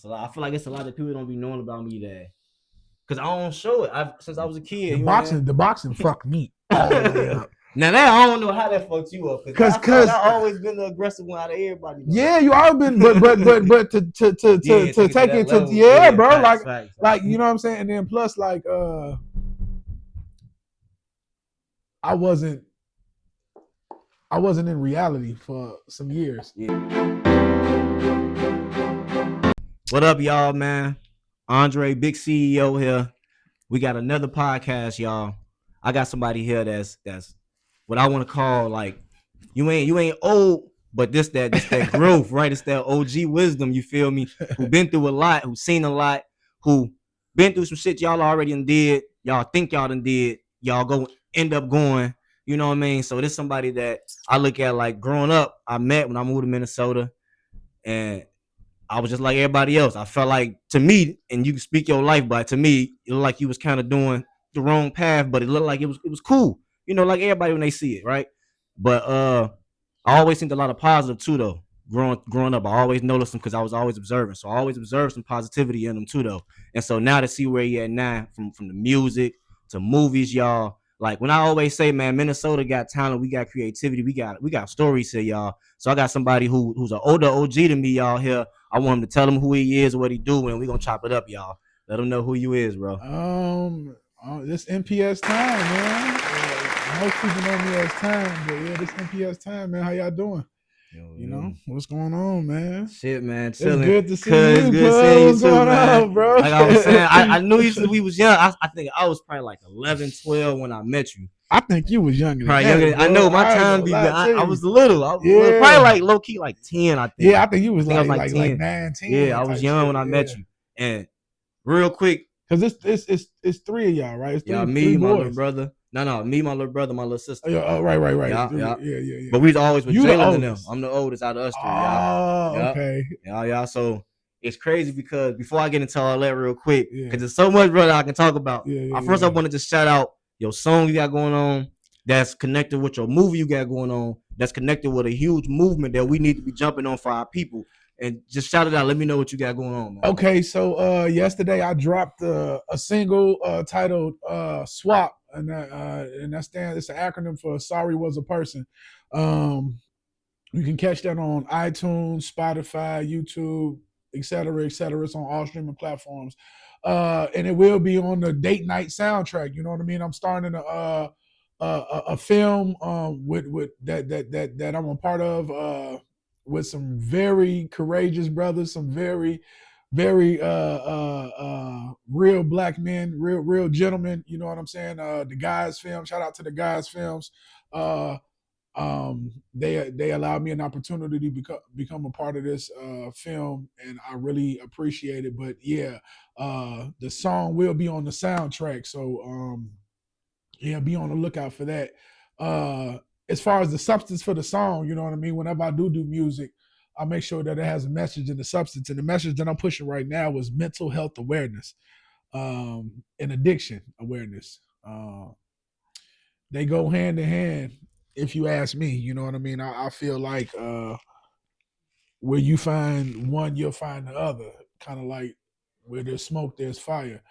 I feel like it's a lot of people don't be knowing about me that because I don't show it. Since I was a kid. The boxing fucked me all the way up. Now that I don't know how that fucked you up because I feel like I always been the aggressive one out of everybody. Though. Yeah, you always been, but to take it to bro, facts. Like you know what I'm saying, and then plus like I wasn't in reality for some years. Yeah. What up, y'all, man? Andre, big CEO here. We got another podcast, y'all. I got somebody here that's what I want to call like you ain't old, but this that growth, right? It's that OG wisdom, you feel me? Who been through a lot, who seen a lot, who been through some shit y'all already done did, y'all think y'all done did, y'all go end up going, you know what I mean? So this somebody that I look at like growing up, I met when I moved to Minnesota, and I was just like everybody else. I felt like, to me, and you can speak your life, but to me, it looked like you was kind of doing the wrong path, but it looked like it was cool. You know, like everybody when they see it, right? But I always think a lot of positive too, though. Growing up, I always noticed them because I was always observing. So I always observed some positivity in them too, though. And so now to see where he at now, from the music to movies, y'all. Like when I always say, man, Minnesota got talent, we got creativity, we got stories here, y'all. So I got somebody who's an older OG than me, y'all here. I want him to tell him who he is, what he do, and we gonna chop it up, y'all. Let him know who you is, bro. This NPS time, man. Most people know me as Time, but yeah, this NPS time, man. How y'all doing? You know what's going on, man? Shit, man. Chilling. It's good to see you. It's good seeing you too, man. Bro. Like I was saying, I knew you since we was young. I think I was probably like 11, 12 when I met you. I think you was younger. Probably younger. I know my time be. I was little. I was little, probably like low key like 10. I think. Yeah, I think you was I was like 10. 9, 10. Yeah, I was young when I met you. And real quick, because it's three of y'all, right? It's me, three my boys. little brother. No, me, my little brother, my little sister. Oh, right. Yeah. But we always with Jalen and them. I'm the oldest out of us three, y'all. Okay. Yeah. So it's crazy because before I get into all that real quick, because there's so much, brother, I can talk about. First, I want to just shout out your song you got going on that's connected with your movie you got going on that's connected with a huge movement that we need to be jumping on for our people. And just shout it out. Let me know what you got going on, man. Okay, so yesterday I dropped a single titled "Swap," and that stands. It's an acronym for "Sorry Was a Person." You can catch that on iTunes, Spotify, YouTube, etc., etc. It's on all streaming platforms, and it will be on the date night soundtrack. You know what I mean? I'm starting a film with that I'm a part of. With some very courageous brothers, some very real black men, real gentlemen. You know what I'm saying? The Guys Film. Shout out to the Guys Films. They allowed me an opportunity to become a part of this film, and I really appreciate it. But yeah, the song will be on the soundtrack, so yeah, be on the lookout for that. As far as the substance for the song, you know what I mean? Whenever I do music, I make sure that it has a message and the substance. And the message that I'm pushing right now is mental health awareness and addiction awareness. They go hand in hand, if you ask me. You know what I mean? I feel like where you find one, you'll find the other. Kind of like where there's smoke, there's fire.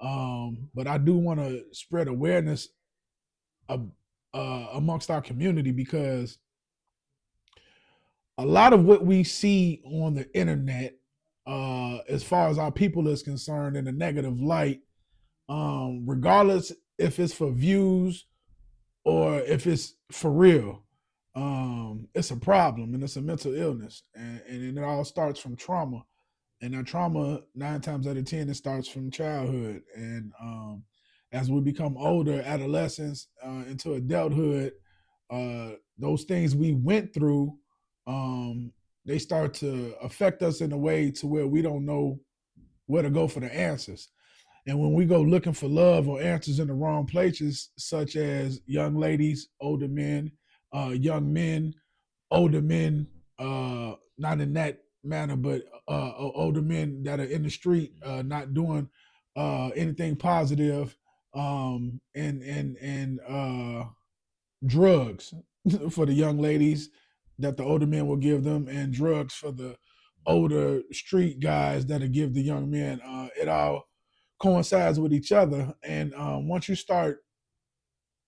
But I do want to spread awareness amongst our community, because a lot of what we see on the internet, as far as our people is concerned, in a negative light, regardless if it's for views or if it's for real, it's a problem, and it's a mental illness, and it all starts from trauma. And that trauma, 9 times out of 10, it starts from childhood. And as we become older, adolescents into adulthood, those things we went through, they start to affect us in a way to where we don't know where to go for the answers. And when we go looking for love or answers in the wrong places, such as young ladies, older men, young men, older men, not in that manner, but older men that are in the street, not doing anything positive, and drugs for the young ladies that the older men will give them, and drugs for the older street guys that'll give the young men. It all coincides with each other, and once you start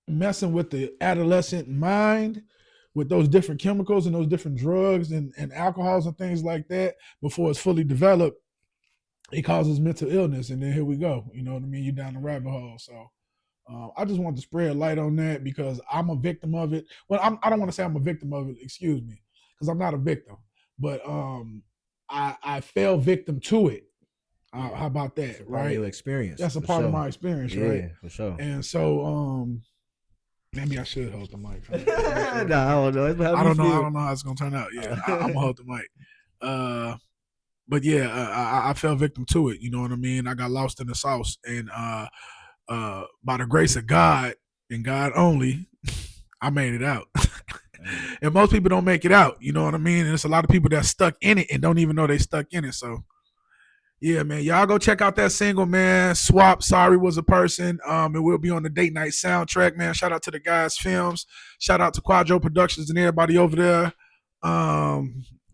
messing with the adolescent mind with those different chemicals and those different drugs and alcohols and things like that before it's fully developed, it causes mental illness. And then here we go. You know what I mean? You're down the rabbit hole. So I just want to spread light on that because I'm a victim of it. Well, I don't want to say I'm a victim of it, excuse me, because I'm not a victim. But I fell victim to it. How about that? It's a part right? of your experience. That's a for part sure. of my experience, Yeah, right? for sure. And so maybe I should hold the mic. Nah, I don't know. I don't know. I don't know how it's gonna turn out. Yeah, I'm gonna hold the mic. But yeah, I fell victim to it. You know what I mean? I got lost in the sauce, and by the grace of God and God only, I made it out. And most people don't make it out. You know what I mean? And there's a lot of people that's stuck in it and don't even know they stuck in it. So yeah, man, y'all go check out that single, man. Swap, Sorry Was a Person. It will be on the date night soundtrack, man. Shout out to the guys' films. Shout out to Quadro Productions and everybody over there.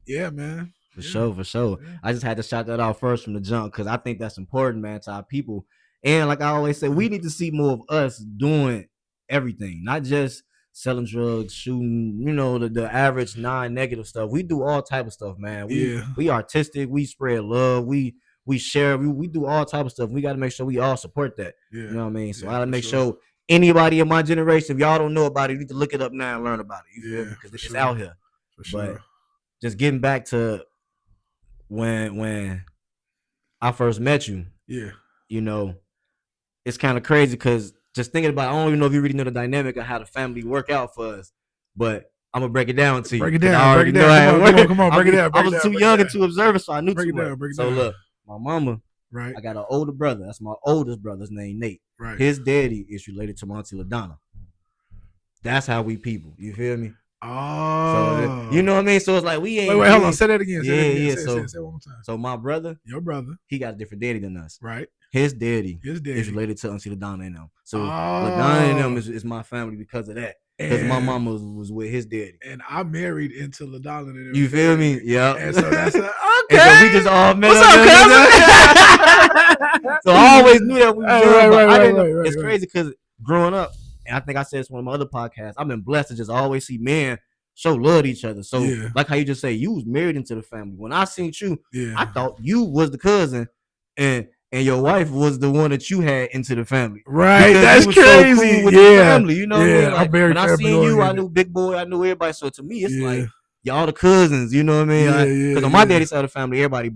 Yeah, man. For sure, for sure. Yeah. I just had to shout that out first from the jump because I think that's important, man, to our people. And like I always say, we need to see more of us doing everything, not just selling drugs, shooting, you know, the average non-negative stuff. We do all type of stuff, man. We artistic, we spread love, we share, we do all type of stuff. We got to make sure we all support that. Yeah. You know what I mean? So I got to make sure anybody in my generation, if y'all don't know about it, you need to look it up now and learn about it. You feel me? Because it's out here. For sure. But just getting back to when I first met you, you know, it's kind of crazy because just thinking about, I don't even know if you really know the dynamic of how the family work out for us, but I'm gonna break it down to you. Break it down. Break it down. Come on, break it down. I was too young and too observant, so I knew too much. Break it so down. Look, my mama, right? I got an older brother. That's my oldest brother's name, Nate. Right. His daddy is related to my auntie LaDonna. That's how we people. You feel me? Oh, so you know what I mean. So it's like we ain't. Wait, hold on. Say that again. Say it one more time. So my brother, your brother, he got a different daddy than us. Right. His daddy is related to Auntie LaDonna and them. So LaDonna and them is my family because of that. Because my mama was with his daddy. And I married into LaDonna and them. You feel me? Yeah. And so that's okay. And so we just all met. What's up, cousin? So I always knew that we were right. It's crazy because growing up, and I think I said this on one of my other podcasts, I've been blessed to just always see men show love to each other. So like how you just say, you was married into the family. When I seen you, I thought you was the cousin and your wife was the one that you had into the family. Right. That's crazy. So cool with the family, you know what I mean? Like, when I seen you, I knew Big Boy, I knew everybody. So to me, it's like y'all the cousins, you know what I mean? Because on my daddy's side of the family, everybody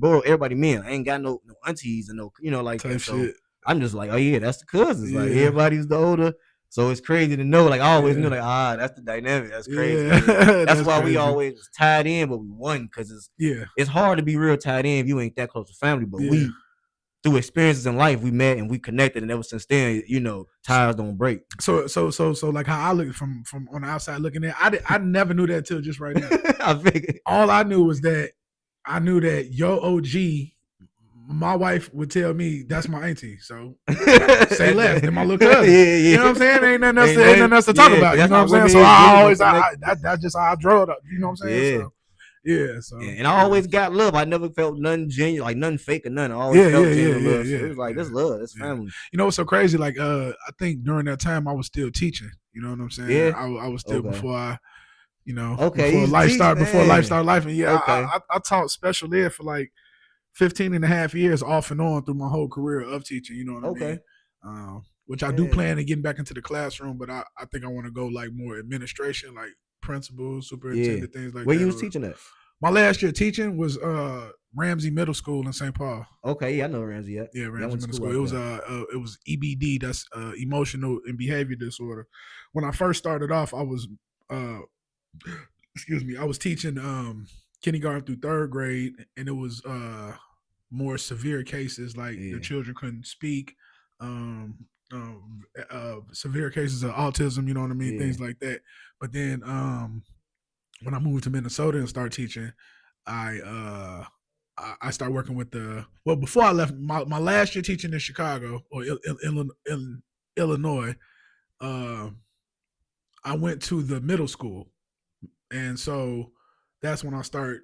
men. I ain't got no aunties and no, you know, like that. So I'm just like, oh yeah, that's the cousins. Like everybody's the older. So it's crazy to know. Like I always knew, like that's the dynamic. That's crazy. That's why we always was tied in, but we won because it's hard to be real tied in if you ain't that close to family. But we, through experiences in life, we met and we connected, and ever since then, you know, ties don't break. So like how I look from on the outside looking at, I never knew that till just right now. I figured. All I knew was that I knew that your OG. My wife would tell me that's my auntie, so say less than my little cousin. You know what I'm saying? Ain't nothing else to talk about. You know what I'm saying? So I always, that's just how I draw it up. You know what I'm saying? So and I always got love. I never felt nothing genuine, like nothing fake or nothing. I always felt genuine love. So it was like, this love, this family. You know what's so crazy? Like, I think during that time I was still teaching. You know what I'm saying? Yeah. I was still before I, you know, before life started life. And I taught special ed for like 15 and a half years off and on through my whole career of teaching, you know what I mean? Which I do plan on getting back into the classroom, but I think I want to go like more administration, like principal, superintendent, things like that. Where you was teaching at? My last year teaching was Ramsey Middle School in St. Paul. Okay, yeah, I know Ramsey. Yeah, Ramsey Middle School. It was EBD, that's emotional and behavior disorder. When I first started off, I was I was teaching kindergarten through third grade, and it was more severe cases, like the children couldn't speak, severe cases of autism, you know what I mean, things like that. But then when I moved to Minnesota and started teaching, I started working with before I left my last year teaching in Chicago or Illinois, I went to the middle school, and so that's when I start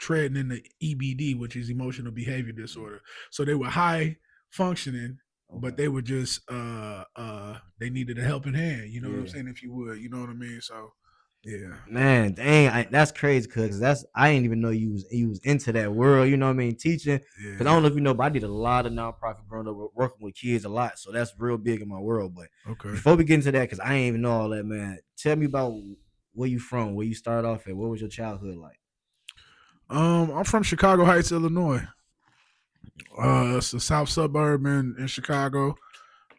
treading in the EBD, which is emotional behavior disorder. So they were high functioning, but they were just they needed a helping hand. You know what I'm saying? If you would, you know what I mean. So yeah, man, dang, that's crazy, cause I didn't even know you was into that world. You know what I mean, teaching. Cause I don't know if you know, but I did a lot of nonprofit growing up, working with kids a lot. So that's real big in my world. But okay. before we get into that, cause I ain't even know all that, man. Tell me about where you from, where you started off at, what was your childhood like? I'm from Chicago Heights, Illinois. It's the south suburb in Chicago.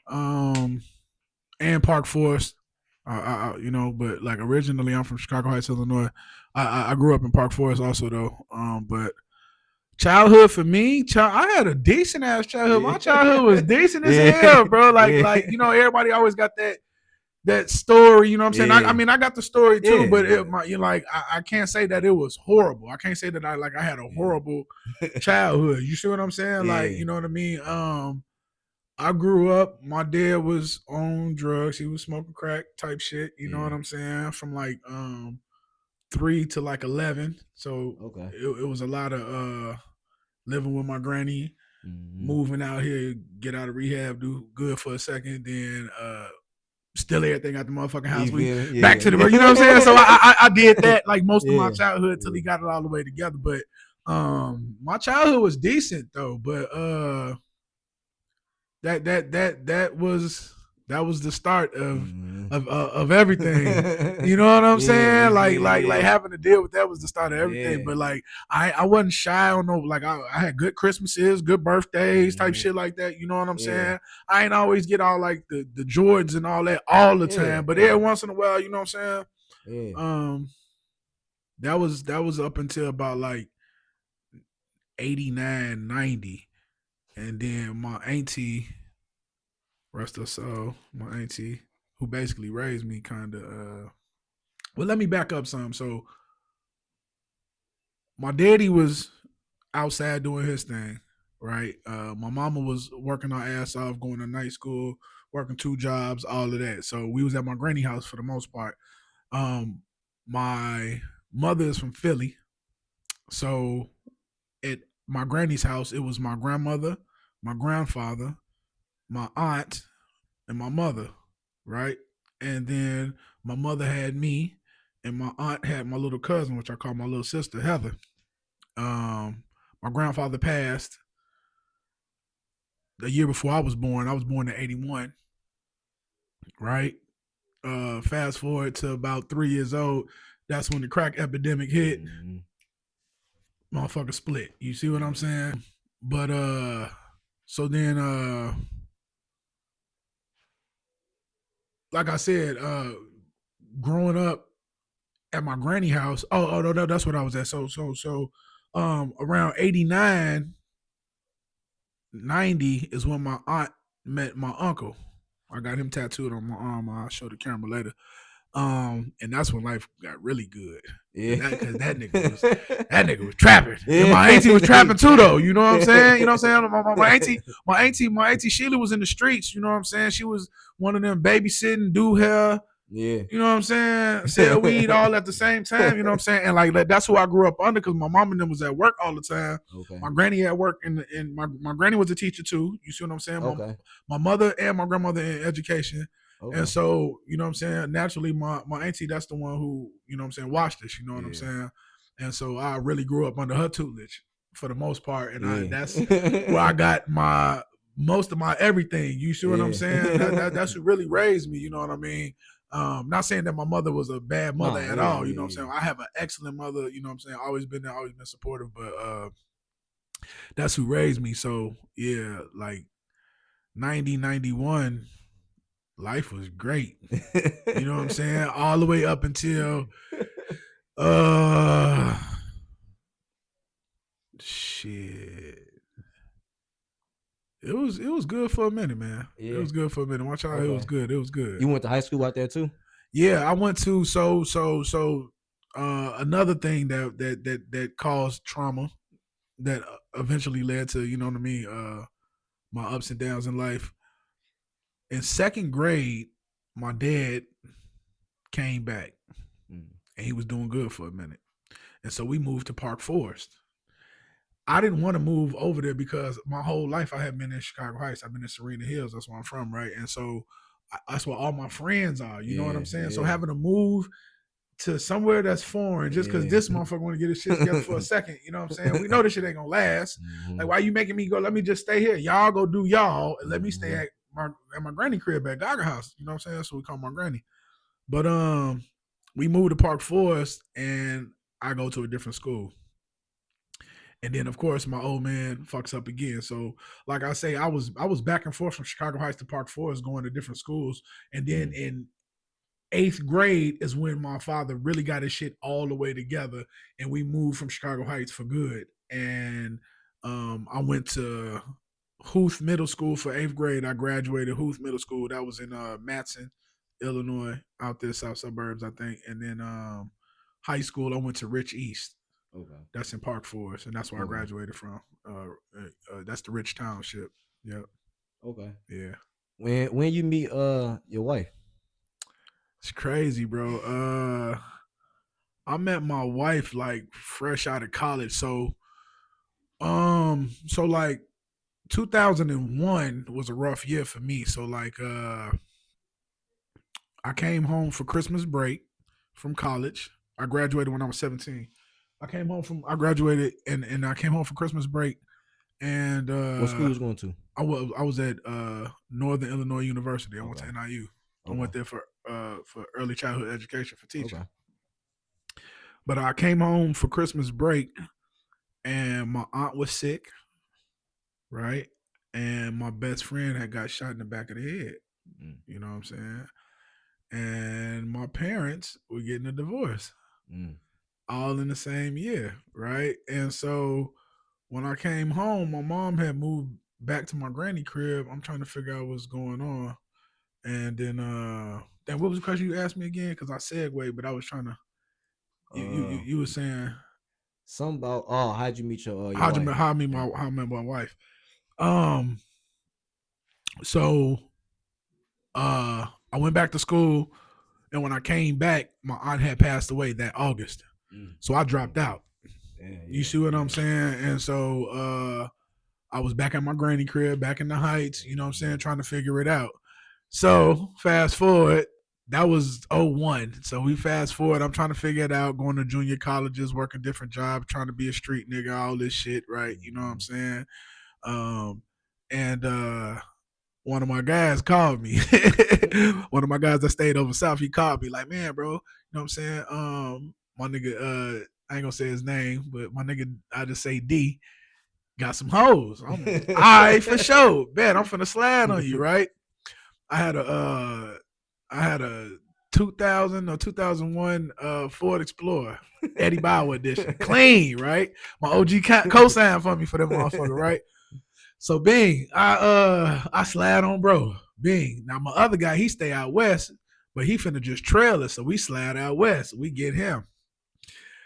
And Park Forest. But like originally I'm from Chicago Heights, Illinois. I grew up in Park Forest also though. But childhood for me, I had a decent ass childhood. My childhood was decent as hell, bro. Like everybody always got that story. You know what I'm saying? I mean, I got the story too, but I can't say that it was horrible. I can't say that I had a horrible childhood. You see what I'm saying? Like, you know what I mean? I grew up, my dad was on drugs. He was smoking crack type shit. You know what I'm saying? From like 3 to like 11. So it was a lot of living with my granny, moving out here, get out of rehab, do good for a second, then steal everything out the motherfucking house. Back to the, you know what I'm saying? So I did that like most of my childhood till he got it all the way together. But my childhood was decent though. But that was the start of everything. You know what I'm saying? Like having to deal with that was the start of everything. But like I wasn't shy on no, like I had good Christmases, good birthdays, type shit like that. You know what I'm saying? I ain't always get all like the Jordans and all that all the time, but every once in a while, you know what I'm saying? That was up until about like 89, 90. And then my auntie, rest her soul, my auntie, who basically raised me kind of, well, let me back up some. So my daddy was outside doing his thing, right? My mama was working her ass off, going to night school, working 2 jobs, all of that. So we was at my granny house for the most part. My mother is from Philly. So at my granny's house, it was my grandmother, my grandfather, my aunt, and my mother, right? And then my mother had me, and my aunt had my little cousin, which I call my little sister, Heather. My grandfather passed the year before I was born. I was born in 81, right? Fast forward to about 3 years old, that's when the crack epidemic hit. Motherfucker split. You see what I'm saying? But so then like I said, growing up at my granny house. Oh no, that's what I was at. So around 89, 90 is when my aunt met my uncle. I got him tattooed on my arm. I'll show the camera later. And that's when life got really good. Because that nigga was trapping. And my auntie was trapping too, though. You know what I'm saying? You know what I'm saying? My auntie Sheila was in the streets. You know what I'm saying? She was one of them babysitting, do hair. You know what I'm saying? Sell weed all at the same time. You know what I'm saying? And like that's who I grew up under because my mom and them was at work all the time. My granny at work, and my granny was a teacher too. You see what I'm saying? My mother and my grandmother in education. And so, you know what I'm saying? Naturally, my auntie, that's the one who, you know what I'm saying, watched us, you know what I'm saying? And so I really grew up under her tutelage for the most part. And that's where I got most of my everything. You see what I'm saying? That's what really raised me, you know what I mean? Not saying that my mother was a bad mother at all, you know what I'm saying? I have an excellent mother, you know what I'm saying? Always been there, always been supportive, but that's who raised me. So yeah, like 90, 91, life was great. You know what I'm saying? All the way up until shit. It was good for a minute, man. It was good for a minute. My childhood was good. It was good. You went to high school out there too? Yeah, I went to another thing that caused trauma that eventually led to, you know what I mean, my ups and downs in life. In 2nd grade, my dad came back and he was doing good for a minute. And so we moved to Park Forest. I didn't want to move over there because my whole life I have been in Chicago Heights. I've been in Serena Hills. That's where I'm from, right? And so that's where all my friends are. You know what I'm saying? So having to move to somewhere that's foreign just because this motherfucker want to get his shit together for a second. You know what I'm saying? We know this shit ain't gonna last. Like, why you making me go? Let me just stay here. Y'all go do y'all and let me stay at my granny crib at Gaga House. You know what I'm saying? That's what we call my granny. But we moved to Park Forest and I go to a different school. And then of course my old man fucks up again. So like I say, I was back and forth from Chicago Heights to Park Forest going to different schools. And then in 8th grade is when my father really got his shit all the way together and we moved from Chicago Heights for good. And I went to Huth Middle School for 8th grade. I graduated Huth Middle School. That was in Matson, Illinois, out there, south suburbs, I think. And then high school, I went to Rich East. Okay. That's in Park Forest, and that's where I graduated from. That's the Rich Township. Yep. Okay. Yeah. When you meet your wife? It's crazy, bro. I met my wife like fresh out of college. So like 2001 was a rough year for me. So like I came home for Christmas break from college. I graduated when I was 17. I graduated and I came home for Christmas break. And what school was going to? I was at Northern Illinois University. I went to NIU. I went there for early childhood education for teaching. Okay. But I came home for Christmas break and my aunt was sick, right? And my best friend had got shot in the back of the head. You know what I'm saying? And my parents were getting a divorce. All in the same year, right? And so when I came home, my mom had moved back to my granny crib. I'm trying to figure out what's going on. And then what was the question you asked me again? Because I segued, but I was trying to. You were saying something about how'd you meet your wife? How I met my wife. So I went back to school, and when I came back, my aunt had passed away that August. So I dropped out. You see what I'm saying? And so I was back at my granny crib, back in the Heights, you know what I'm saying, trying to figure it out. So fast forward, that was 01. So we fast forward, I'm trying to figure it out, going to junior colleges, working different jobs, trying to be a street nigga, all this shit, right? You know what I'm saying? And one of my guys called me. One of my guys that stayed over south, he called me like, man, bro, you know what I'm saying? My nigga, I ain't gonna say his name, but my nigga, I just say D, got some hoes. I'm all right, for sure. Bet I'm finna slide on you, right? I had a 2000 or 2001 Ford Explorer, Eddie Bauer edition, clean, right? My OG co-signed for me for that motherfucker, right? So Bing, I slide on bro. Bing. Now my other guy, he stay out west, but he finna just trail us, so we slide out west. We get him.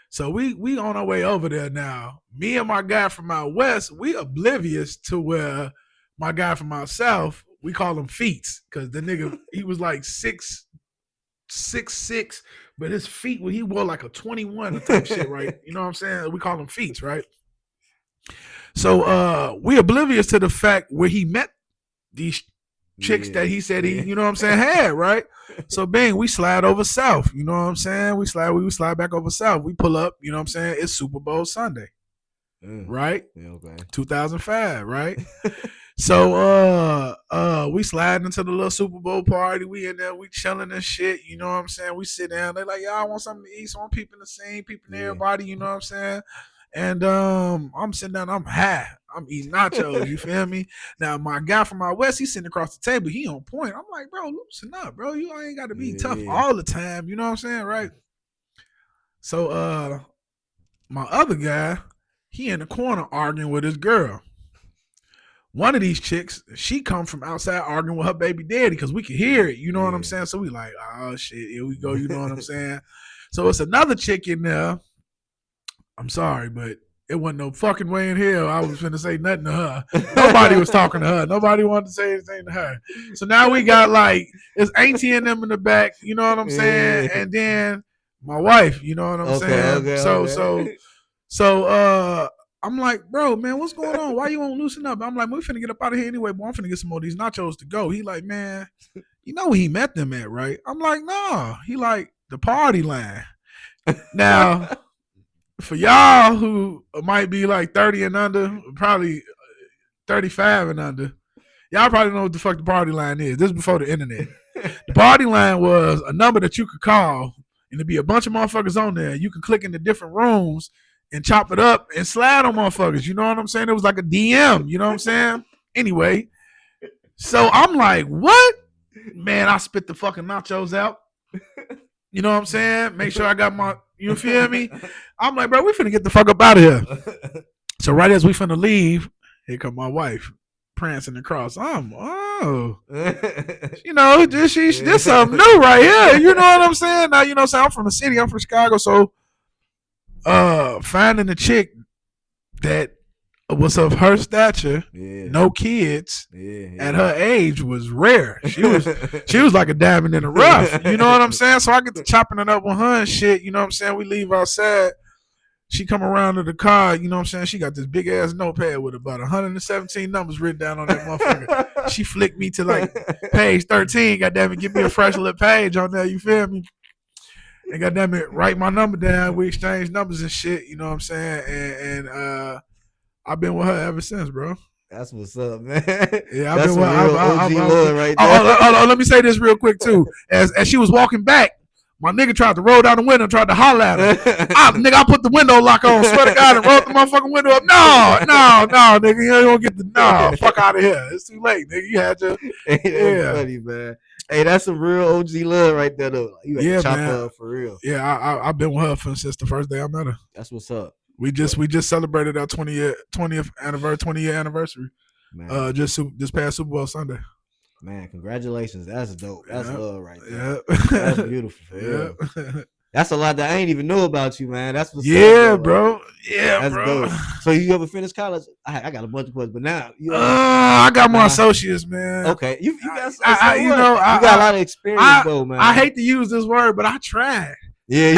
So we on our way over there now. Me and my guy from out west, we oblivious to where my guy from out south, we call him Feets, because the nigga, he was like 6'6", but his feet, he wore like a 21 or type shit, right? You know what I'm saying? We call him Feets, right? So we oblivious to the fact where he met these chicks that he said he, you know what I'm saying, had, right? So bang, we slide over south, you know what I'm saying? We slide back over south. We pull up, you know what I'm saying? It's Super Bowl Sunday. Right? Yeah, okay. 2005, right? So we slide into the little Super Bowl party. We in there, we chilling and shit, you know what I'm saying? We sit down, they like, y'all want something to eat, so I'm peeping the scene, peeping everybody, you know what I'm saying? And I'm sitting down, I'm high. I'm eating nachos, you feel me? Now, my guy from out west, he's sitting across the table. He on point. I'm like, bro, loosen up, bro. You ain't got to be tough all the time. You know what I'm saying, right? So my other guy, he in the corner arguing with his girl. One of these chicks, she come from outside arguing with her baby daddy because we could hear it. You know what I'm saying? So we like, oh, shit, here we go. You know what I'm saying? So it's another chick in there. I'm sorry, but it wasn't no fucking way in hell I was finna say nothing to her. Nobody was talking to her. Nobody wanted to say anything to her. So now we got like, it's auntie and them in the back, you know what I'm saying? And then my wife. You know what I'm saying? Okay. So I'm like, bro, man, what's going on? Why you won't loosen up? I'm like, we finna get up out of here anyway, but I'm finna get some more of these nachos to go. He like, man, you know where he met them at, right? I'm like, nah. He like, the party line. Now, for y'all who might be like 30 and under, probably 35 and under, y'all probably know what the fuck the party line is. This is before the internet. The party line was a number that you could call, and there'd be a bunch of motherfuckers on there. You can click into different rooms and chop it up and slide on motherfuckers. You know what I'm saying? It was like a DM. You know what I'm saying? Anyway, so I'm like, what? Man, I spit the fucking nachos out. You know what I'm saying? Make sure I got my, you feel me? I'm like, bro, we finna get the fuck up out of here. So right as we finna leave, here come my wife prancing across. You know, this something new right here. You know what I'm saying? Now, you know what I'm saying? I'm from the city. I'm from Chicago. So finding a chick that was of her stature, no kids, at her age was rare. She was like a diamond in the rough. You know what I'm saying? So I get to chopping it up with her and shit. You know what I'm saying? We leave outside. She come around to the car, you know what I'm saying? She got this big ass notepad with about 117 numbers written down on that motherfucker. She flicked me to like page 13. Goddamn it, give me a fresh little page on there. You feel me? And goddamn it, write my number down. We exchange numbers and shit. You know what I'm saying? And I've been with her ever since, bro. That's what's up, man. Yeah, I've been with OG Lord right there. Let me say this real quick too. As she was walking back, my nigga tried to roll down the window and tried to holler at her. I put the window lock on, swear to God, and rolled the motherfucking window up. No, nigga, you don't get the fuck out of here. It's too late, nigga. You had to. That's funny, man. Hey, that's some real OG love right there, though. You had to chop her up for real. Yeah, I've been with her since the first day I met her. That's what's up. We just celebrated our 20th anniversary, 20-year anniversary. Man. Just past Super Bowl Sunday. Man, congratulations. That's dope. That's love right there. Yeah. That's beautiful. For real. That's a lot that I ain't even know about you, man. That's what's up, bro. Yeah, that's bro. Dope. So you ever finished college? I got a bunch of questions, but now I got more associates, man. Okay, you got you got a lot of experience though, man. I hate to use this word, but I tried. Yeah.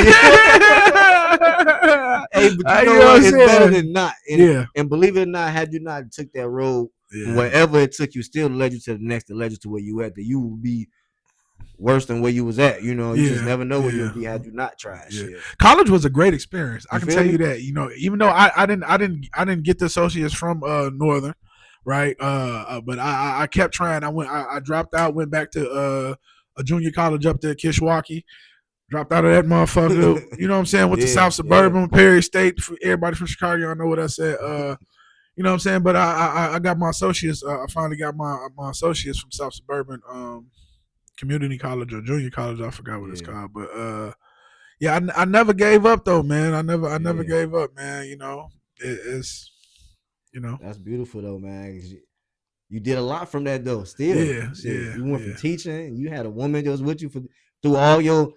Hey, but you know what? It's better than not. And believe it or not, had you not took that road, wherever it took you, still led you to the next, that led you to where you at, that you would be worse than where you was at. You know, you just never know where you'll be had you not tried. Shit. College was a great experience. I can tell you that. You know, even though I didn't get the associates from Northern, right? But I kept trying. I dropped out, went back to a junior college up there, Kishwaukee. Dropped out of that motherfucker. You know what I'm saying? Went to South Suburban, Perry State. For everybody from Chicago, y'all know what I said. You know what I'm saying? But I got my associates. I finally got my associates from South Suburban Community College or Junior College. I forgot what it's called. But I never gave up though, man. I never gave up, man. You know, it's you know. That's beautiful though, man. You did a lot from that though. Still, You went from teaching. You had a woman that was with you through all your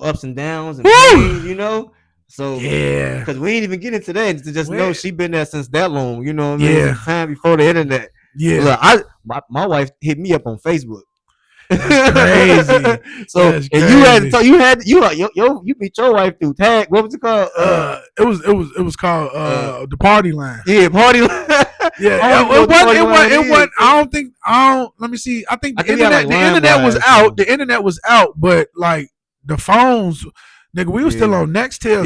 ups and downs and pain, you know. So because we ain't even get into that to just know she been there since that long, you know what I mean? Yeah, time before the internet. Yeah, look, my wife hit me up on Facebook. That's crazy. So that's crazy. You beat your wife through tag. What was it called? It was called the party line. Yeah, party line. Yeah, it wasn't. I don't. Let me see. I think the internet was out. The internet was out, but like the phones, nigga, we were still on Nextel. I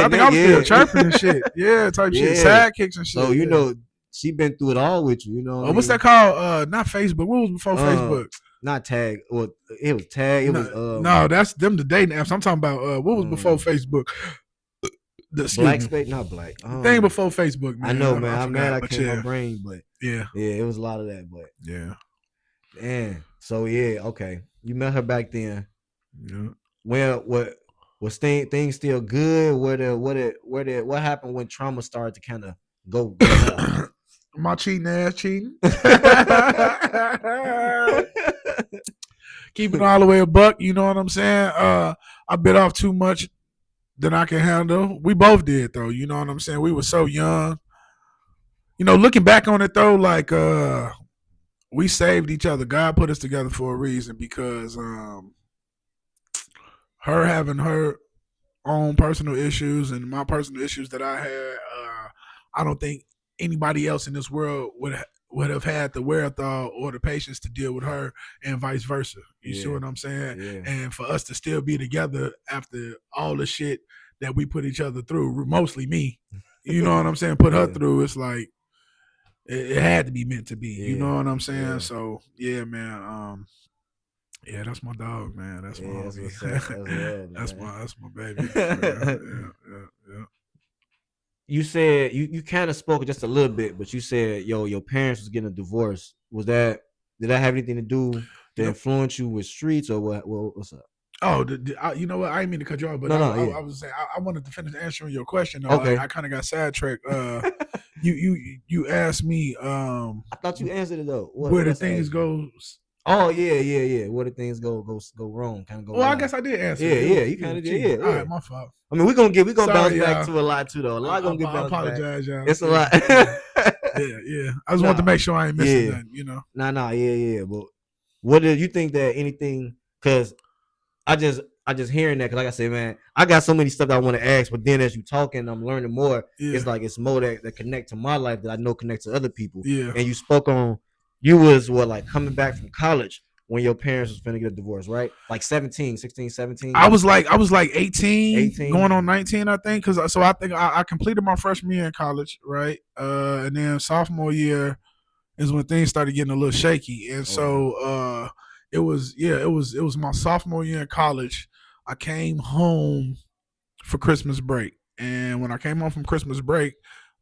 think I was still chirping and shit. Yeah, type shit, sidekicks and shit. So you know, she been through it all with you. You know, what's that called? Not Facebook. What was before Facebook? Not Tag. Well, it was Tag. It was no, that's them the dating apps. I'm talking about what was before Facebook. Black space, not black. Thing before Facebook, man. I know, man. I'm mad I can't my brain, but yeah, it was a lot of that, but yeah. So okay. You met her back then. Yeah. Well, what was things still good? What happened when trauma started to kind of go? My cheating ass cheating. Keeping all the way a buck, you know what I'm saying? I bit off too much than I can handle. We both did though, you know what I'm saying? We were so young. You know, looking back on it though, like we saved each other. God put us together for a reason because her having her own personal issues and my personal issues that I had. I don't think anybody else in this world would have had the wherewithal or the patience to deal with her, and vice versa. You see what I'm saying? Yeah. And for us to still be together after all the shit that we put each other through, mostly me. You know what I'm saying? Put her through. It's like it had to be meant to be. You know what I'm saying? So yeah, man. Yeah, that's my dog, man. That's my homie. That's my baby. Yeah. You said you kind of spoke just a little bit, but you said your parents was getting a divorce. Did that have anything to do to influence you with streets or what? What's up? Oh, you know what? I didn't mean to cut you off, but I was saying I wanted to finish answering your question. Though. Okay, I kind of got sidetracked. You asked me. I thought you answered it though. Where the things go. Oh yeah. Where the things go wrong, kind of go. Well, wrong. I guess I did answer. Yeah, you kind of did. Yeah. All right, my fault. I mean, we're gonna bounce back to a lot too, though. A lot gonna get bounced back. I apologize, y'all. It's a lot. Yeah. I just wanted to make sure I ain't missing nothing, you know. Yeah. But what did you think that anything? Because I just hearing that. Because like I said, man, I got so many stuff that I want to ask. But then as you talking, I'm learning more. Yeah. It's like it's more that connect to my life that I know connect to other people. Yeah. And you spoke on you was like coming back from college when your parents was finna get a divorce, right? Like 16, 17. I was like 18 going on 19, I think. So I think I completed my freshman year in college, right? And then sophomore year is when things started getting a little shaky. And so it was my sophomore year in college. I came home for Christmas break. And when I came home from Christmas break,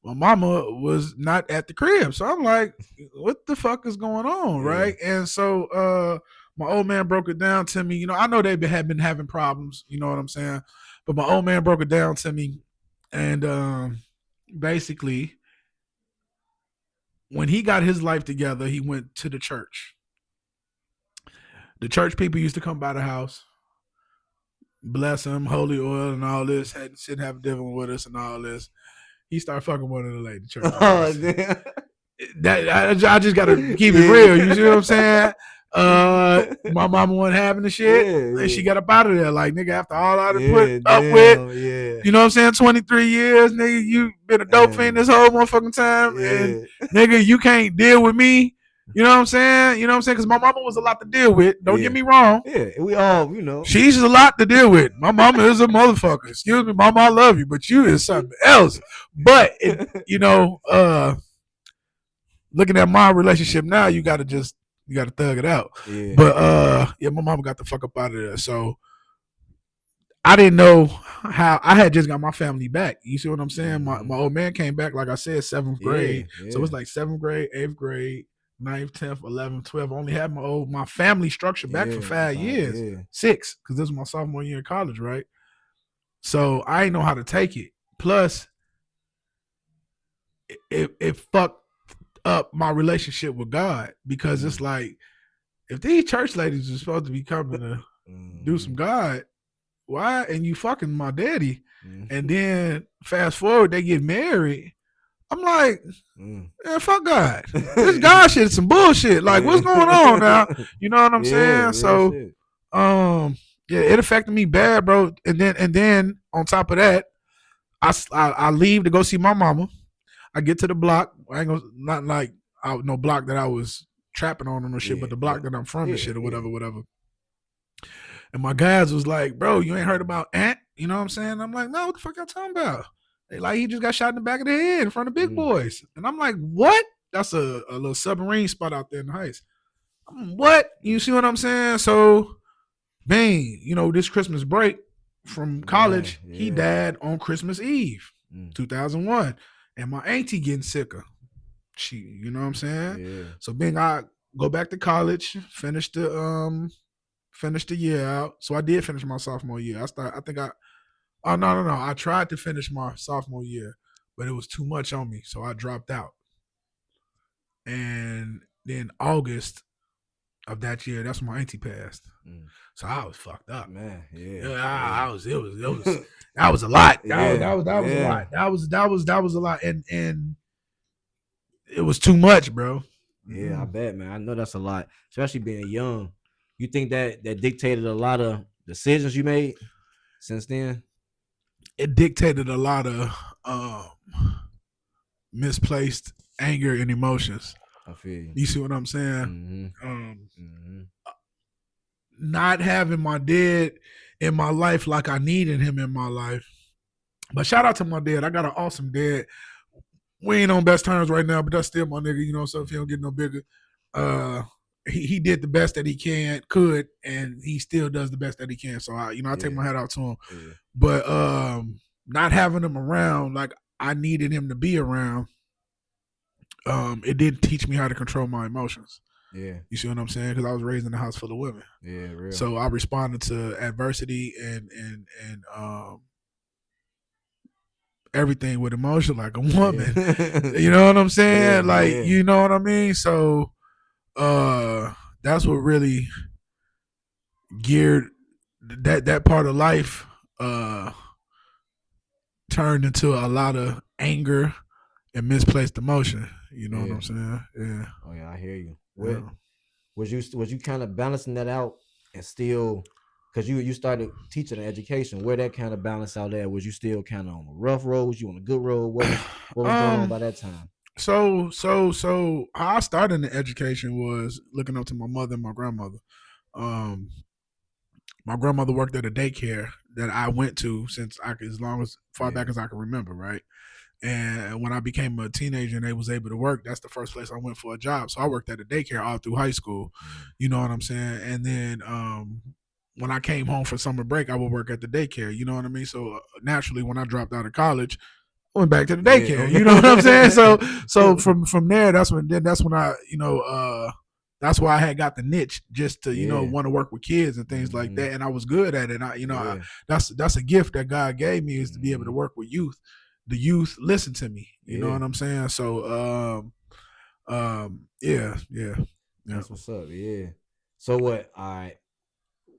my mama was not at the crib. So I'm like, what the fuck is going on, right? And so my old man broke it down to me. You know, I know they had been having problems, you know what I'm saying? But my old man broke it down to me. And basically, when he got his life together, he went to the church. The church people used to come by the house, bless him, holy oil and all this, had to have dinner with us and all this. He started fucking one of the lady church. Oh, damn. I just gotta keep it real. You see what I'm saying? My mama wasn't having the shit, and she got up out of there. Like, nigga, after all I done put up with, you know what I'm saying? 23 years, nigga, you been a dope fiend this whole motherfucking time, and nigga, you can't deal with me. You know what I'm saying? You know what I'm saying? Because my mama was a lot to deal with. Don't get me wrong. Yeah, we all, you know. She's a lot to deal with. My mama is a motherfucker. Excuse me, mama, I love you, but you is something else. But, you know, looking at my relationship now, you got to thug it out. Yeah. But, my mama got the fuck up out of there. So I didn't know how. I had just got my family back. You see what I'm saying? Mm-hmm. My old man came back, like I said, 7th grade. Yeah. So it's like 7th grade, 8th grade. 9th, 10th, 11th, 12th. I only had my family structure back for 5 years. Yeah. 6, because this was my sophomore year in college, right? So I didn't know how to take it. Plus, it fucked up my relationship with God, because it's like, if these church ladies are supposed to be coming to do some God, why? And you fucking my daddy. And then fast forward, they get married. I'm like, man, fuck God. This God shit is some bullshit. Like, what's going on now? You know what I'm saying? So, it affected me bad, bro. And then on top of that, I leave to go see my mama. I get to the block. I ain't gonna, not like no block that I was trapping on or no shit, but the block that I'm from and shit or whatever. And my guys was like, bro, you ain't heard about Ant? You know what I'm saying? I'm like, no, what the fuck y'all talking about? They like, he just got shot in the back of the head in front of big boys. And I'm like, what? That's a little submarine spot out there in the Heights. What? You see what I'm saying? So, bang, you know, this Christmas break from college, he died on Christmas Eve, 2001. And my auntie getting sicker. You know what I'm saying? Yeah. So, bang, I go back to college, finish the year out. So I did finish my sophomore year. I tried to finish my sophomore year, but it was too much on me, so I dropped out. And then August of that year, that's when my auntie passed. So I was fucked up, man. Yeah, it was that was a lot. That was a lot. That was a lot, and it was too much, bro. Yeah, I bet, man. I know that's a lot, especially being young. You think that dictated a lot of decisions you made since then? it dictated a lot of misplaced anger and emotions. I feel you. You see what I'm saying? Mm-hmm. Um, Mm-hmm. not having my dad in my life like I needed him in my life. But shout out to my dad. I got an awesome dad. We ain't on best terms right now, but that's still my nigga, you know, so if he don't get no bigger. He did the best that he could, and he still does the best that he can. So I take my hat out to him. Yeah. But not having him around like I needed him to be around, it didn't teach me how to control my emotions. Yeah. You see what I'm saying? Because I was raised in a house full of women. Yeah, real. So I responded to adversity and everything with emotion like a woman. Yeah. You know what I'm saying? Yeah, like, yeah. you know what I mean? So that's what really geared that part of life turned into a lot of anger and misplaced emotion. You know what I'm saying? Yeah. Oh yeah, I hear you. What was you kind of balancing that out and still, because you started teaching and education, where that kind of balance out there? Was you still kind of on the rough road? Was you on a good road? What was going on by that time? So how I started in the education was looking up to my mother and my grandmother. My grandmother worked at a daycare that I went to since as far back as I can remember, right? And when I became a teenager and they was able to work, that's the first place I went for a job. So I worked at a daycare all through high school. You know what I'm saying? And then when I came home for summer break, I would work at the daycare. You know what I mean? So naturally, when I dropped out of college, I went back to the daycare. You know what I'm saying? So from there, that's when I that's why I had got the niche just to want to work with kids and things like that, and I was good at it. That's a gift that God gave me, is to be able to work with youth. The youth listen to me. You know what I'm saying? So yeah. That's what's up. Yeah. So what? All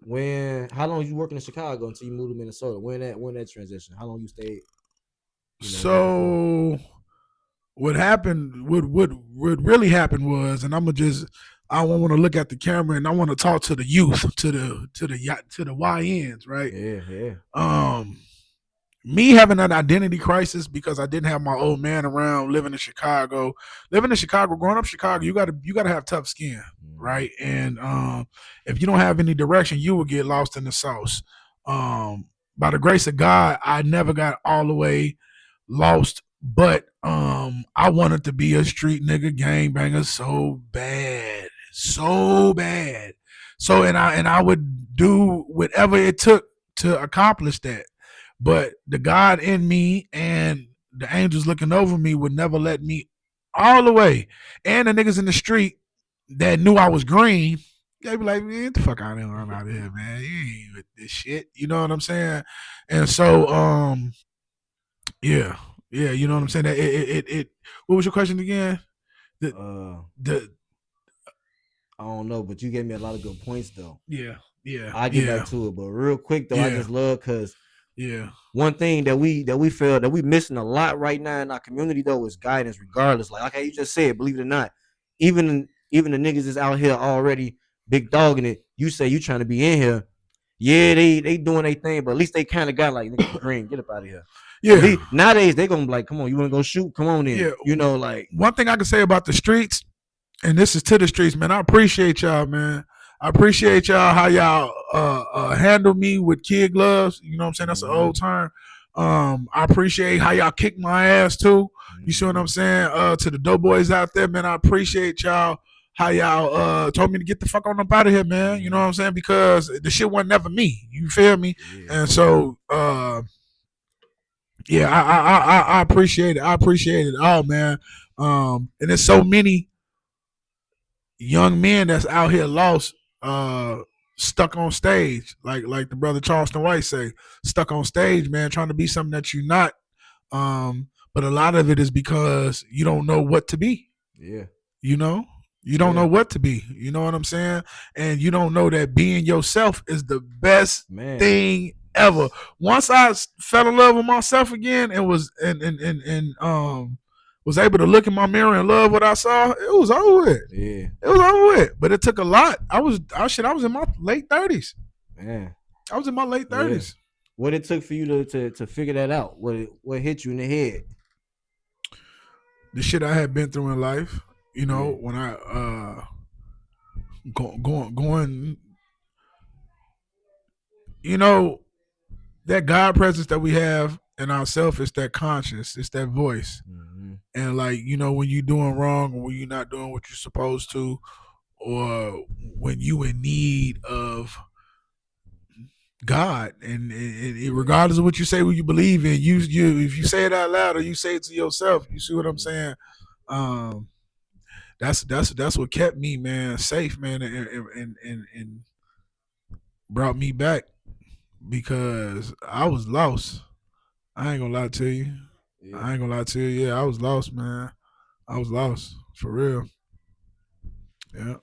right. How long you working in Chicago until you moved to Minnesota? When that transition? How long you stayed? So what happened? What really happened was, and I want to look at the camera and I want to talk to the youth, to the YNs, right? Yeah. Me having an identity crisis because I didn't have my old man around, living in Chicago, growing up in Chicago, you gotta have tough skin, right? And if you don't have any direction, you will get lost in the sauce. By the grace of God, I never got all the way lost, but I wanted to be a street nigga gangbanger so bad. So and I would do whatever it took to accomplish that. But the God in me and the angels looking over me would never let me all the way. And the niggas in the street that knew I was green, they be like, man, get the fuck out of here, I'm out of here, man. You ain't with this shit. You know what I'm saying? And so, yeah, you know what I'm saying? It what was your question again? I don't know, but you gave me a lot of good points though. Yeah. I'll get back to it, but real quick though, I just love because one thing that we feel that we missing a lot right now in our community though is guidance, regardless. Like you just said, believe it or not, even the niggas is out here already big dogging it. You say you trying to be in here. Yeah, they doing their thing, but at least they kind of got like, nigga, green, get up out of here. Yeah. Nowadays they gonna be like, come on, you wanna go shoot? Come on in. Yeah. You know, like one thing I can say about the streets, and this is to the streets, man. I appreciate y'all, man. I appreciate y'all how y'all handle me with kid gloves. You know what I'm saying? That's an old term. I appreciate how y'all kick my ass too. You see what I'm saying? To the dope boys out there, man, I appreciate y'all how y'all told me to get the fuck on up out of here, man. You know what I'm saying? Because the shit wasn't never me. You feel me? Yeah. And so yeah, I appreciate it. I appreciate it all, man. And there's so many young men that's out here lost, stuck on stage, like the brother Charleston White say, stuck on stage, man, trying to be something that you're not. But a lot of it is because you don't know what to be. Yeah. You know? You don't know what to be. You know what I'm saying? And you don't know that being yourself is the best thing ever. Once I fell in love with myself again and was was able to look in my mirror and love what I saw, it was over with. Yeah. It was over with. But it took a lot. I was in my late 30s. Man. I was in my late 30s. what it took for you to figure that out? What hit you in the head? The shit I had been through in life, you know, Yeah. when I going, you know, that God presence that we have in ourselves is that conscience, it's that voice. Mm-hmm. And like, you know, when you doing wrong or when you're not doing what you're supposed to, or when you in need of God, and regardless of what you say, what you believe in, you if you say it out loud or you say it to yourself, you see what I'm saying? Um, that's what kept me, man, safe, man, and brought me back because I was lost. I ain't gonna lie to you. Yeah. I ain't gonna lie to you. Yeah, I was lost, man. I was lost for real. Yeah.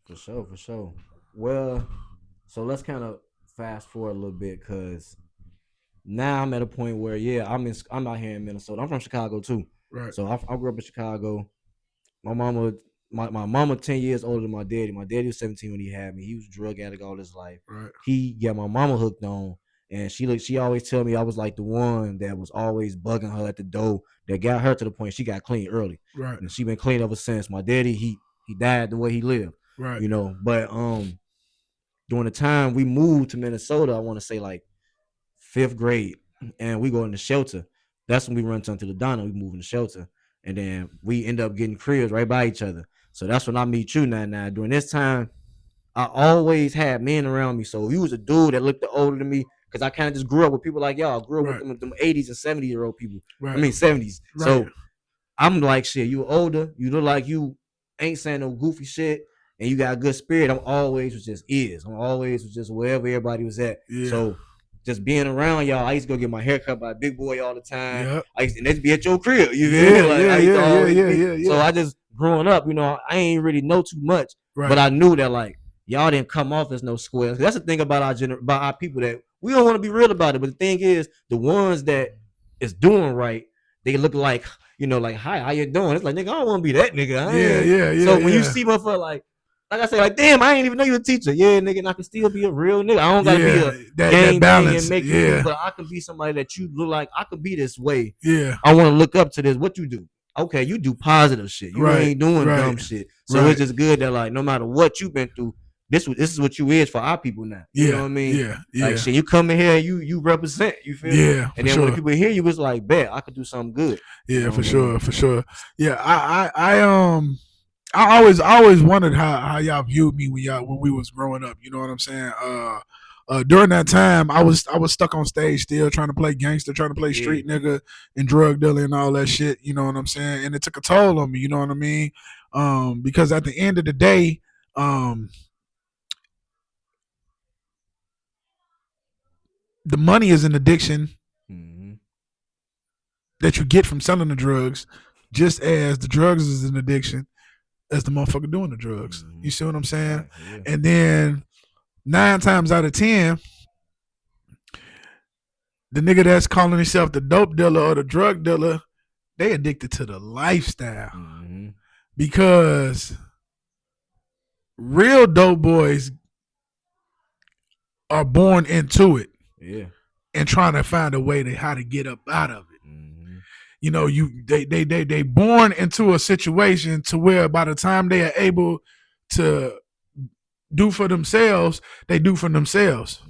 For sure, for sure. Well, so let's kind of fast forward a little bit because now I'm at a point where I'm out here in Minnesota. I'm from Chicago too, Right. so I grew up in Chicago. My mama, my mama, 10 years older than my daddy. My daddy was 17 when he had me. He was a drug addict all his life. Right. He got my mama hooked on, and she always tell me I was like the one that was always bugging her at the door that got her to the point she got clean early, Right. and she been clean ever since. My daddy, he died the way he lived, Right. you know. But during the time we moved to Minnesota, I want to say like 5th grade, and we go in the shelter. That's when we run to the Donna. We move in the shelter, and then we end up getting cribs right by each other. So that's when I meet you now. Now during this time, I always had men around me. So you was a dude that looked older than me because I kind of just grew up with people like y'all. I grew up with Right. them 80s and 70-year-old people. I Right. mean 70s. Right. So I'm like, shit, you older, you look like you ain't saying no goofy shit, and you got a good spirit. I'm always was just is. I'm always was just wherever everybody was at. Yeah. So just being around y'all, I used to go get my hair cut by a big boy all the time. Yep. And they'd be at your crib. You feel Yeah. me? Like Yeah. I used to Yeah. always Yeah. be. Yeah. Yeah. So I just growing up, I ain't really know too much, Right. but I knew that like y'all didn't come off as no squares. That's the thing about about our people that we don't want to be real about it. But the thing is, the ones that is doing right, they look like like, hi, how you doing? It's like, nigga, I don't want to be that nigga. I Yeah. ain't. Yeah. So Yeah. when you Yeah. see motherfucker like I say, like, damn, I ain't even know you a teacher. Yeah, nigga, and I can still be a real nigga. I don't gotta be Yeah. a That gang bang and balance. make you do, Yeah. but I can be somebody that you look like I could be this way. Yeah. I want to look up to this. What you do? Okay, you do positive shit. You Right. ain't doing Right. dumb shit. So Right. it's just good that like no matter what you've been through, this is what you is for our people now. You know Yeah. what I mean? Yeah. Like Yeah. shit, you come in here, you represent. You feel me? Yeah. And For then when the sure. people hear you, it's like, bet I could do something good. You Yeah. know For what I mean? sure. For sure. Yeah. I always wondered how y'all viewed me when we was growing up. You know what I'm saying? During that time, I was stuck on stage still trying to play gangster, trying to play Yeah. street nigga and drug dealer and all that shit. You know what I'm saying? And it took a toll on me. You know what I mean? Because at the end of the day, the money is an addiction Mm-hmm. that you get from selling the drugs, just as the drugs is an addiction as the motherfucker doing the drugs. Mm-hmm. You see what I'm saying? Right, yeah. And then 9 times out of 10, the nigga that's calling himself the dope dealer or the drug dealer, they addicted to the lifestyle. Mm-hmm. Because real dope boys are born into it. Yeah. And trying to find a way to how to get up out of it. Mm-hmm. You know, they born into a situation to where by the time they are able to do for themselves, they do for themselves.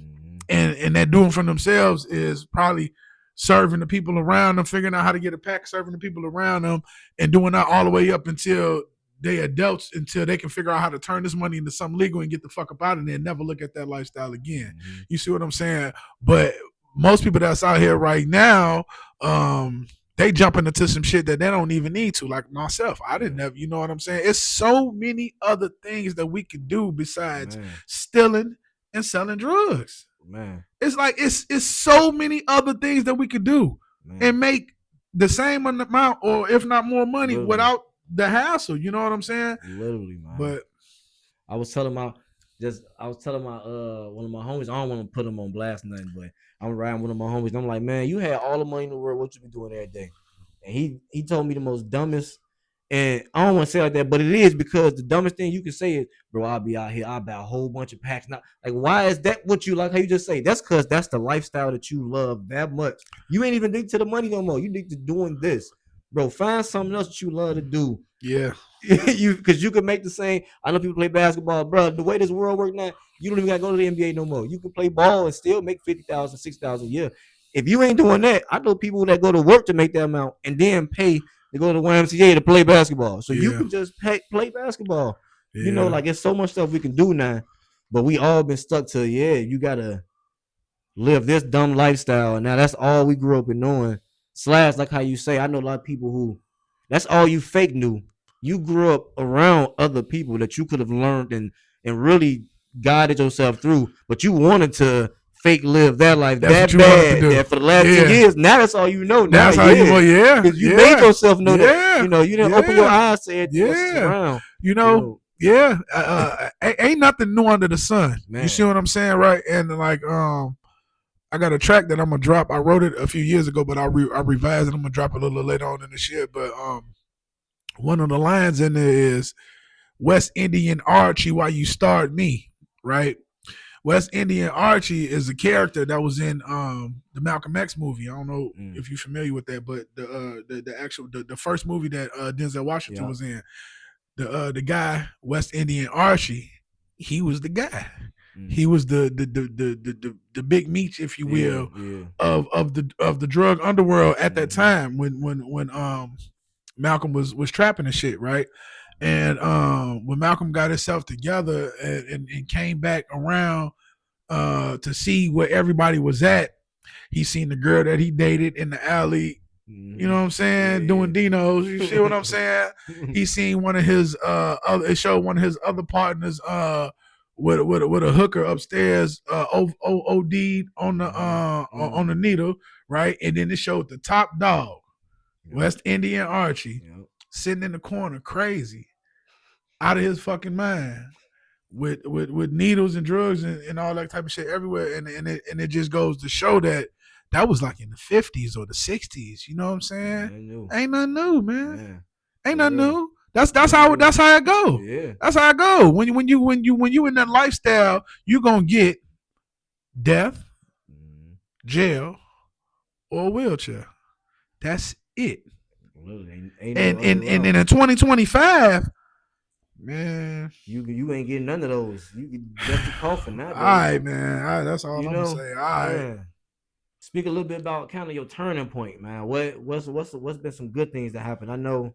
Mm-hmm. And that doing for themselves is probably serving the people around them, figuring out how to get a pack, serving the people around them, and doing that all the way up until they adults, until they can figure out how to turn this money into something legal and get the fuck up out of there and never look at that lifestyle again. Mm-hmm. You see what I'm saying? But most people that's out here right now, they jumping into some shit that they don't even need to. Like myself, I didn't have, you know what I'm saying? It's so many other things that we could do besides stealing and selling drugs. Man. It's like it's so many other things that we could do and make the same amount or if not more money without the hassle. You know what I'm saying? Literally, man. But I was telling my one of my homies, I don't want to put him on blast or nothing, but I'm riding one of my homies and I'm like, man, you had all the money in the world, what you be doing every day? And he told me the most dumbest And I don't want to say like that, but it is because the dumbest thing you can say is, bro, I'll be out here, I'll buy a whole bunch of packs. Not like, why is that what you like? How you just say that's because that's the lifestyle that you love that much. You ain't even addicted to the money no more. You addicted to doing this, bro. Find something else that you love to do. Yeah. Because you can make the same. I know people play basketball, bro. The way this world works now, you don't even gotta go to the NBA no more. You can play ball and still make 50,000, 60,000 a year. If you ain't doing that, I know people that go to work to make that amount and then pay to go to YMCA to play basketball. So you can just play basketball. You know, like it's so much stuff we can do now, but we all been stuck to you gotta live this dumb lifestyle. And now that's all we grew up in knowing. Slash, like how you say, I know a lot of people who that's all you fake knew. You grew up around other people that you could have learned and really guided yourself through, but you wanted to fake live that life that bad that for the last 10 years. Now that's all you know. Now that's how you know, because you made yourself know that. You know, you didn't open your eyes to it. Around. You know, ain't nothing new under the sun. Man. You see what I'm saying, right? And like, I got a track that I'm gonna drop. I wrote it a few years ago, but I revised it. I'm gonna drop it a little later on in this year. But one of the lines in there is West Indian Archie, why you start me, right? West Indian Archie is a character that was in the Malcolm X movie. I don't know if you're familiar with that, but the actual the first movie that Denzel Washington was in, the guy West Indian Archie, he was the guy. He was the big meat, if you will, of the drug underworld at that time when Malcolm was trapping and shit, right? And when Malcolm got himself together and came back around to see where everybody was at, he seen the girl that he dated in the alley. You know what I'm saying? Doing Dinos. You see what I'm saying? He seen one of his it showed one of his other partners with a hooker upstairs OD'd on the needle, right? And then it showed the top dog, West Indian Archie, sitting in the corner, crazy, out of his fucking mind, with needles and drugs and all that type of shit everywhere. And it just goes to show that was like in the 50s or the 60s. You know what I'm saying? Ain't nothing new, man. Ain't nothing new. That's how it go. Yeah. That's how it go. When you in that lifestyle, you gonna get death, jail, or a wheelchair. That's it. And in 2025, man, you ain't getting none of those. You can definitely coffin that. All right, man. That's all I'm gonna say. All right. Speak a little bit about kind of your turning point, man. What's been some good things that happened? I know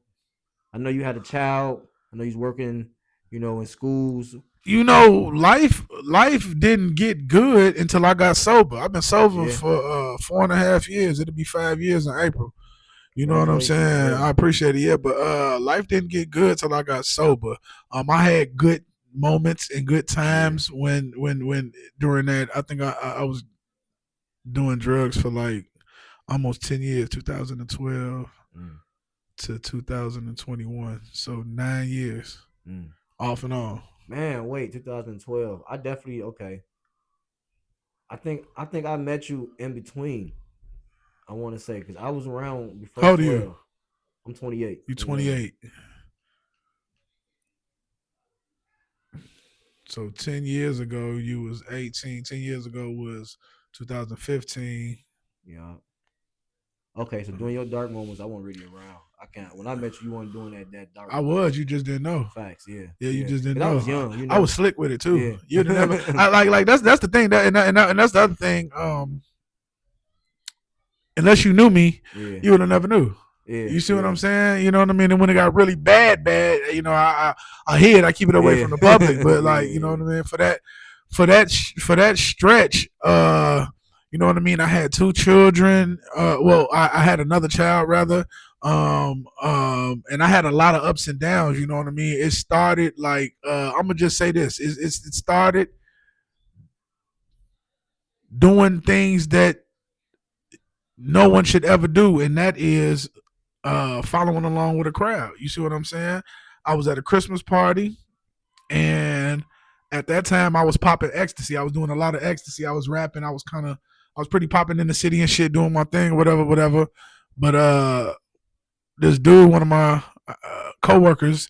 you had a child. I know he's working, in schools. Life didn't get good until I got sober. I've been sober for 4.5 years. It'll be 5 years in April. You know what I'm saying? Yeah. I appreciate it. Yeah, but life didn't get good till I got sober. I had good moments and good times when during that. I think I was doing drugs for like almost 10 years, 2012 to 2021. So 9 years off and on. Man, wait, 2012. I definitely I think I met you in between. I want to say because I was around before. How old are you? I'm 28. You 28. So 10 years ago you was 18. 10 years ago was 2015. Yeah. Okay, so during your dark moments, I wasn't really around. I can't. When I met you, you weren't doing that dark. I was. You just didn't know. Facts. Yeah. Yeah, you just didn't know. I was young. I was slick with it too. Yeah. You'd never. like that's the thing and that's the other thing. Unless you knew me, you would have never knew. Yeah, you see what I'm saying? You know what I mean? And when it got really bad, I hid. I keep it away from the public. But like, you know what I mean? For that stretch, you know what I mean? I had 2 children. I had another child rather. And I had a lot of ups and downs. You know what I mean? It started like I'm gonna just say this. It started doing things that no one should ever do, and that is following along with a crowd. You see what I'm saying? I was at a Christmas party, and at that time I was popping ecstasy. I was doing a lot of ecstasy. I was rapping. I was pretty popping in the city and shit, doing my thing, whatever. But this dude, one of my coworkers,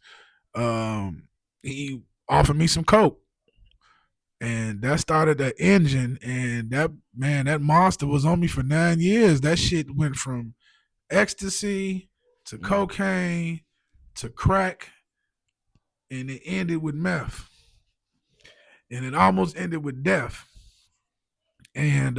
he offered me some coke, and that started the engine. And that monster was on me for 9 years. That shit went from ecstasy to cocaine to crack, and it ended with meth, and it almost ended with death. And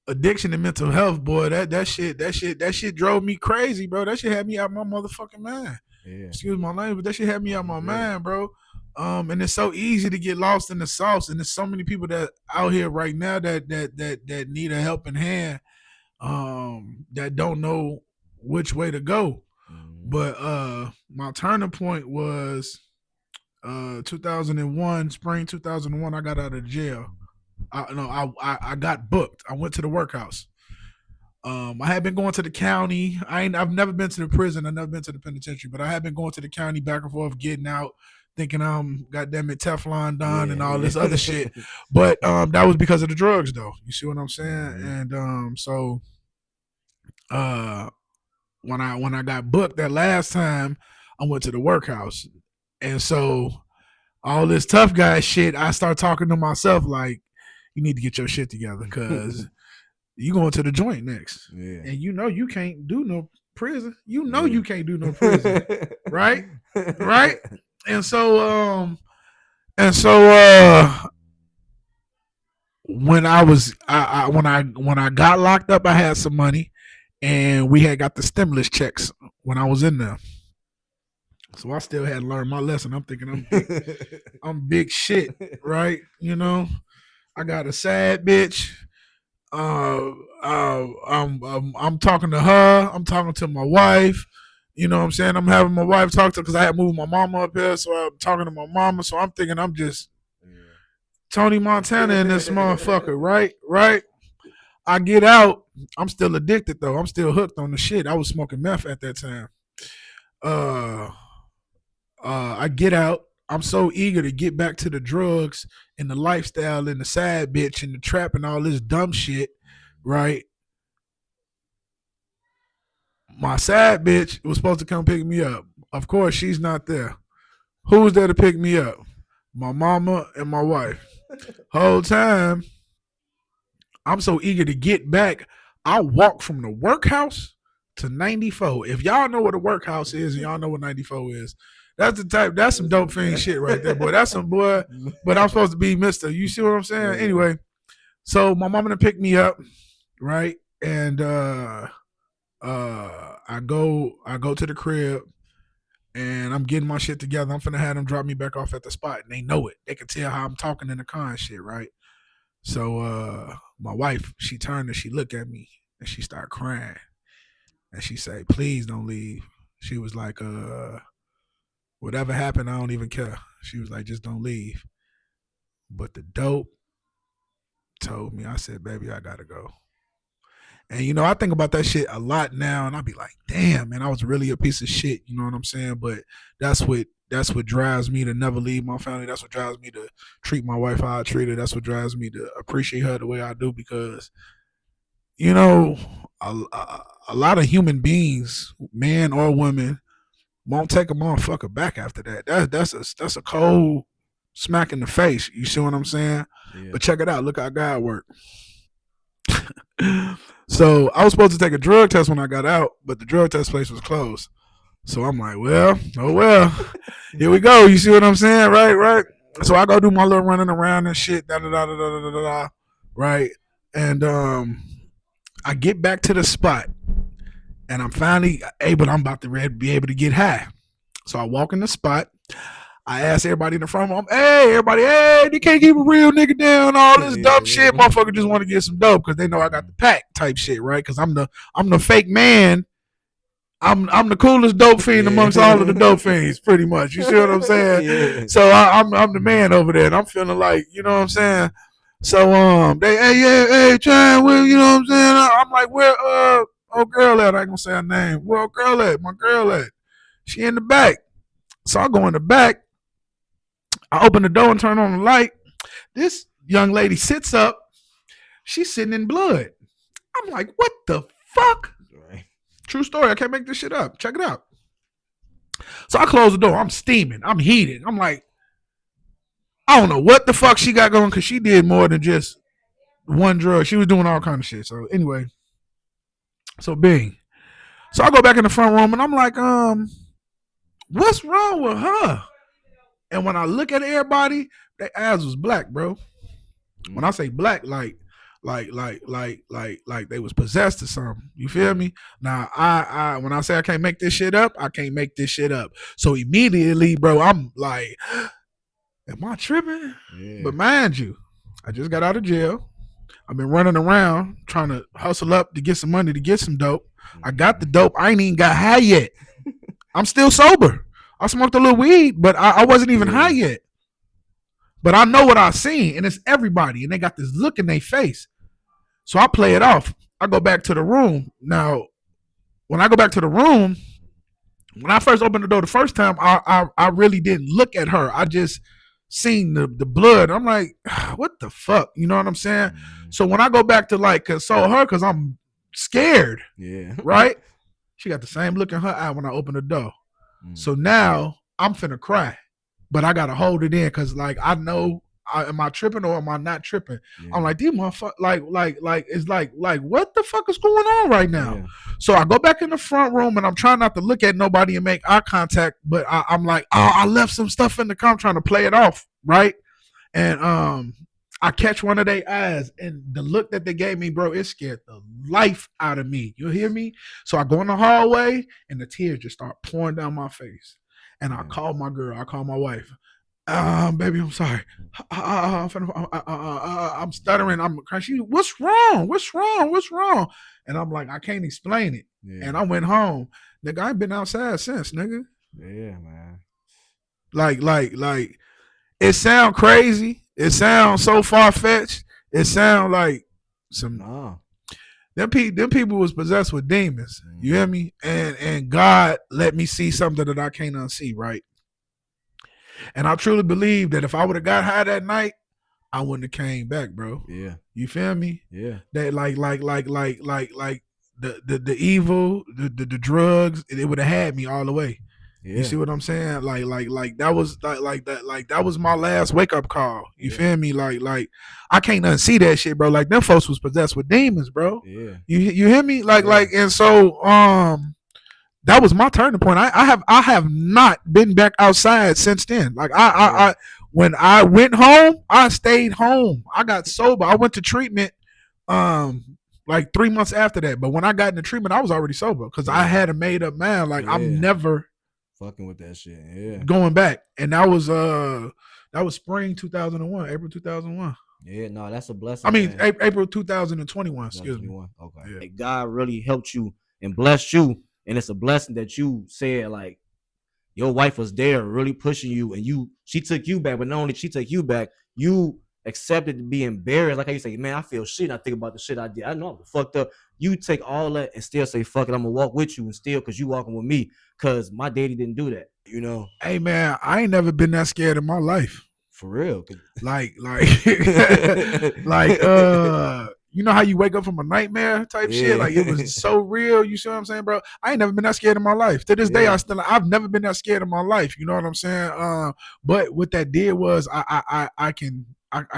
addiction and mental health, boy, that shit drove me crazy, bro. That shit had me out my motherfucking mind. Yeah. Excuse my language, but that shit had me out my mind, bro. And it's so easy to get lost in the sauce, and there's so many people that out here right now that need a helping hand, that don't know which way to go. But my turning point was 2001, spring 2001. I got out of jail. I got booked. I went to the workhouse. I had been going to the county. I've never been to the prison. I've never been to the penitentiary, but I had been going to the county back and forth, getting out, thinking I'm goddamn it Teflon Don and all this other shit. But that was because of the drugs, though. You see what I'm saying? And so when I got booked that last time, I went to the workhouse, and so all this tough guy shit, I start talking to myself like, you need to get your shit together, because you going to the joint next. Yeah. And you can't do no prison. You can't do no prison. Right? Right? And so when I got locked up, I had some money, and we had got the stimulus checks when I was in there. So I still had to learn my lesson. I'm thinking I'm big shit, right? I got a sad bitch. I'm talking to her. I'm talking to my wife. You know what I'm saying? I'm having my wife talk to her because I had moved my mama up here. So I'm talking to my mama. So I'm thinking I'm just Tony Montana in this motherfucker, right? Right? I get out. I'm still addicted, though. I'm still hooked on the shit. I was smoking meth at that time. I get out. I'm so eager to get back to the drugs and the lifestyle and the sad bitch and the trap and all this dumb shit, right? My sad bitch was supposed to come pick me up. Of course, she's not there. Who was there to pick me up? My mama and my wife. Whole time, I'm so eager to get back. I walked from the workhouse to 94. If y'all know what a workhouse is and y'all know what 94 is, that's some dope fiend shit right there, boy. That's some boy, but I'm supposed to be Mr. You see what I'm saying? Yeah. Anyway, so my mama done picked me up, right? And I go to the crib, and I'm getting my shit together. I'm finna have them drop me back off at the spot, and they know it. They can tell how I'm talking in the car and shit, right? So my wife, she turned and she looked at me and she started crying, and she said, "Please don't leave." She was like, whatever happened, I don't even care. She was like, just don't leave. But the dope told me, I said, baby, I gotta go. And I think about that shit a lot now, and I'll be like, damn, man, I was really a piece of shit. You know what I'm saying? But that's what drives me to never leave my family. That's what drives me to treat my wife how I treat her. That's what drives me to appreciate her the way I do, because a lot of human beings, man or woman, won't take a motherfucker back after that. That's a cold smack in the face. You see what I'm saying? Yeah. But check it out. Look how God worked. So I was supposed to take a drug test when I got out, but the drug test place was closed. So I'm like, well, here we go. You see what I'm saying? Right. So I go do my little running around and shit, right? And I get back to the spot, and I'm finally able. I'm about to be able to get high. So I walk in the spot. I ask everybody in the front room, "Hey, everybody, hey, they can't keep a real nigga down. All this dumb shit, motherfucker just want to get some dope because they know I got the pack type shit, right? Because I'm the fake man. I'm the coolest dope fiend amongst all of the dope fiends, pretty much. You see what I'm saying? Yeah. So I'm the man over there, and I'm feeling like, you know what I'm saying? So they, hey, John, well, you know what I'm saying? I'm like, where old girl at? I ain't gonna say her name. Where old girl at? My girl at? She in the back. So I go in the back. I open the door and turn on the light. This young lady sits up. She's sitting in blood. I'm like, what the fuck? Right. True story. I can't make this shit up. Check it out. So I close the door. I'm steaming. I'm heated. I'm like, I don't know what the fuck she got going because she did more than just one drug. She was doing all kind of shit. So anyway, so bing. So I go back in the front room and I'm like, what's wrong with her? And when I look at everybody, their eyes was black, bro. When I say black, like they was possessed or something. You feel me? Now I when I say I can't make this shit up, I can't make this shit up. So immediately, bro, I'm like, am I tripping? Yeah. But mind you, I just got out of jail. I've been running around trying to hustle up to get some money to get some dope. I got the dope. I ain't even got high yet. I'm still sober. I smoked a little weed, but I wasn't even high yet. But I know what I seen, and it's everybody, and they got this look in their face. So I play it off. I go back to the room. Now, when I go back to the room, when I first opened the door the first time, I really didn't look at her. I just seen the blood. I'm like, what the fuck? You know what I'm saying? So when I go back to like console her, because I'm scared. Yeah. Right? She got the same look in her eye when I open the door. So now I'm finna cry. But I gotta hold it in because like I know am I tripping or am I not tripping? Yeah. I'm like, these motherfuckers like it's like what the fuck is going on right now? Yeah. So I go back in the front room and I'm trying not to look at nobody and make eye contact, but I'm like, oh, I left some stuff in the car. I'm trying to play it off, right? And I catch one of their eyes and the look that they gave me, bro, it scared the life out of me. You hear me? So I go in the hallway and the tears just start pouring down my face. And I call my girl. I call my wife. Baby, I'm sorry. I'm stuttering. I'm crying. What's wrong? What's wrong? What's wrong? And I'm like, I can't explain it. Yeah. And I went home. Nigga, I ain't been outside since, nigga. Yeah, man. Like, it sound crazy. It sounds so far-fetched. It sound like some... No. Them people was possessed with demons. You hear me? And God let me see something that I can't unsee, right? And I truly believe that if I would have got high that night, I wouldn't have came back, bro. Yeah. You feel me? Yeah. That like the evil, the drugs, it would have had me all the way. Yeah. You see what I'm saying? Like that was that was my last wake up call. You feel me? Like I can't unsee that shit, bro. Like them folks was possessed with demons, bro. Yeah. You hear me? Like and so that was my turning point. I have not been back outside since then. Like I when I went home, I stayed home. I got sober. I went to treatment like 3 months after that. But when I got into treatment, I was already sober because I had a made up mind. Like I'm never fucking with that shit. Yeah. Going back. And that was spring 2001, April 2001. Yeah, no, that's a blessing. I mean, April 2021, excuse me. Okay. Yeah. Like God really helped you and blessed you. And it's a blessing that you said, like, your wife was there really pushing you and she took you back, but not only she took you back, you accepted to be embarrassed. Like how you say, man, I feel shit. I think about the shit I did. I know I'm fucked up. You take all that and still say, fuck it, I'm gonna walk with you and still because you walking with me. Cause my daddy didn't do that, you know. Hey man, I ain't never been that scared in my life. For real. Like you know how you wake up from a nightmare type shit? Like it was so real. You see what I'm saying, bro? I ain't never been that scared in my life. To this day, I've never been that scared in my life. You know what I'm saying? But what that did was I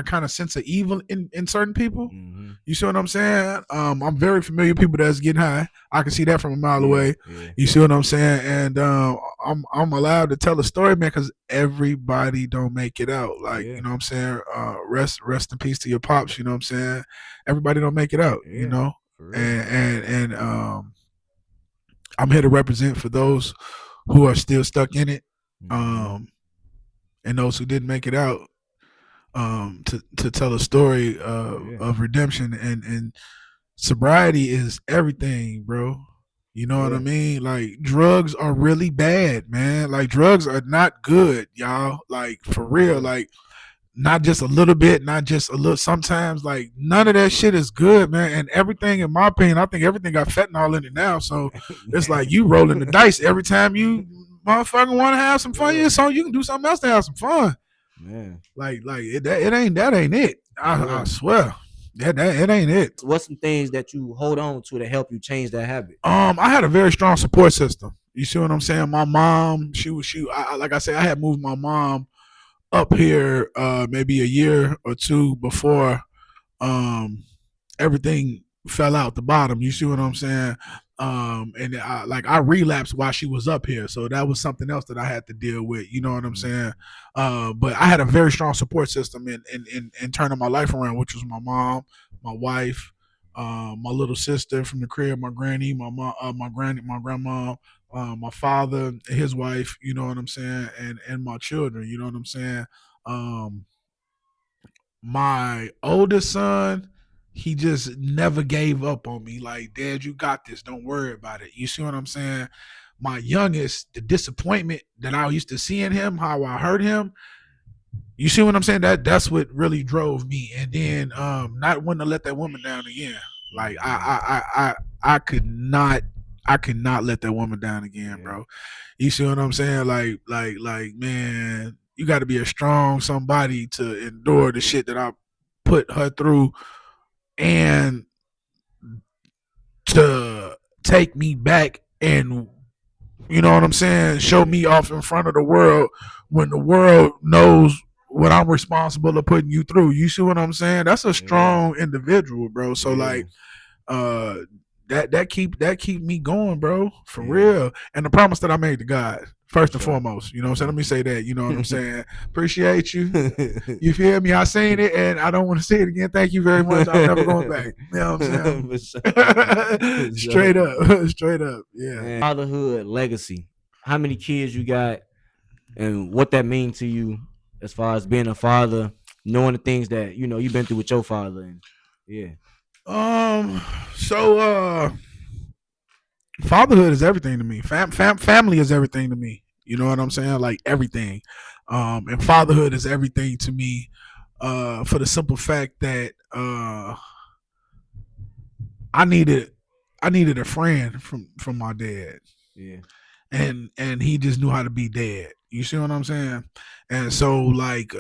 kind of sense of evil in certain people. Mm-hmm. You see what I'm saying? I'm very familiar with people that's getting high. I can see that from a mile away. Yeah. You see what I'm saying? And I'm allowed to tell a story, man, because everybody don't make it out. Like, you know what I'm saying? Rest in peace to your pops, you know what I'm saying? Everybody don't make it out, you know? And I'm here to represent for those who are still stuck in it, and those who didn't make it out. To tell a story of redemption and sobriety is everything, bro. You know what I mean? Like drugs are really bad, man. Like drugs are not good, y'all. Like for real, like not just a little bit, not just a little. Sometimes like none of that shit is good, man. And everything, in my opinion, I think everything got fentanyl in it now. So it's like you rolling the dice every time you motherfucking want to have some fun. So you can do something else to have some fun. Man, like it ain't it. I swear, it ain't it. What's some things that you hold on to help you change that habit? I had a very strong support system. You see what I'm saying? My mom, like I said, I had moved my mom up here maybe a year or two before um everything fell out the bottom. You see what I'm saying? And I relapsed while she was up here, so that was something else that I had to deal with. You know what I'm saying? But I had a very strong support system in turning my life around, which was my mom, my wife, my little sister from the crib, my granny, my grandma, my father, his wife. You know what I'm saying? And my children. You know what I'm saying? Um, my oldest son, he just never gave up on me. Like, Dad, you got this. Don't worry about it. You see what I'm saying? My youngest, the disappointment that I used to see in him, how I hurt him. You see what I'm saying? That's what really drove me. And then not wanting to let that woman down again. Like I could not let that woman down again, bro. You see what I'm saying? Like man, you got to be a strong somebody to endure the shit that I put her through and to take me back and you know what I'm saying, show me off in front of the world when the world knows what I'm responsible of putting you through. You see what I'm saying? That's a strong individual, bro. So like uh that keep me going, bro, for real. And the promise that I made to God, first and foremost, you know what I'm saying? Let me say that, you know what I'm saying? Appreciate you. You feel me? I seen it and I don't want to say it again. Thank you very much. I'm never going back. You know what I'm saying? Straight up. Straight up. Yeah. Man, fatherhood legacy. How many kids you got and what that mean to you as far as being a father, knowing the things that you know you've been through with your father and yeah. So fatherhood is everything to me. Family is everything to me. You know what I'm saying? Like everything. And fatherhood is everything to me. For the simple fact that I needed a friend from my dad. Yeah. And he just knew how to be dad. You see what I'm saying? And so like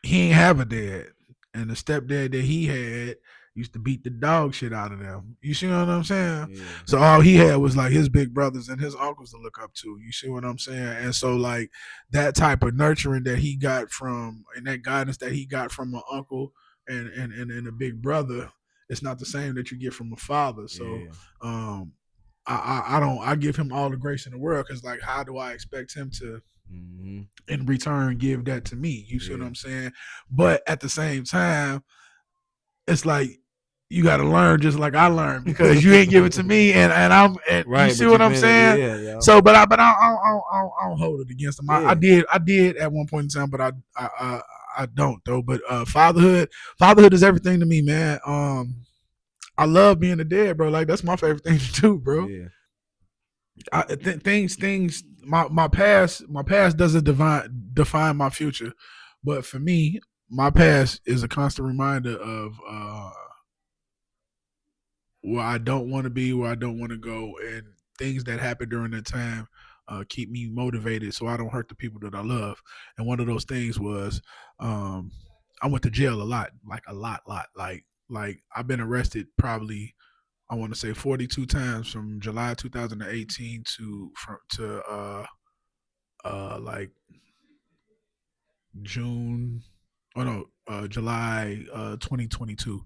he ain't have a dad. And the stepdad that he had used to beat the dog shit out of them. You see what I'm saying? Yeah. So all he had was like his big brothers and his uncles to look up to. You see what I'm saying? And so like that type of nurturing that he got from and that guidance that he got from an uncle and a big brother, it's not the same that you get from a father. So I give him all the grace in the world because like how do I expect him to in return give that to me? You see what I'm saying? But at the same time, it's like you got to learn just like I learned because you ain't give it to me, and I'm and right, you see what I'm saying? Yeah. So, but I don't hold it against him. I did at one point in time, but I don't though. But fatherhood is everything to me, man. I love being a dad, bro. Like that's my favorite thing to do, bro. Yeah. Things. My past doesn't define my future, but for me, my past is a constant reminder of where I don't want to be, where I don't want to go, and things that happen during that time keep me motivated so I don't hurt the people that I love. And one of those things was I went to jail a lot, like a lot. Like I've been arrested probably I want to say 42 times from July 2018 to like June July 2022.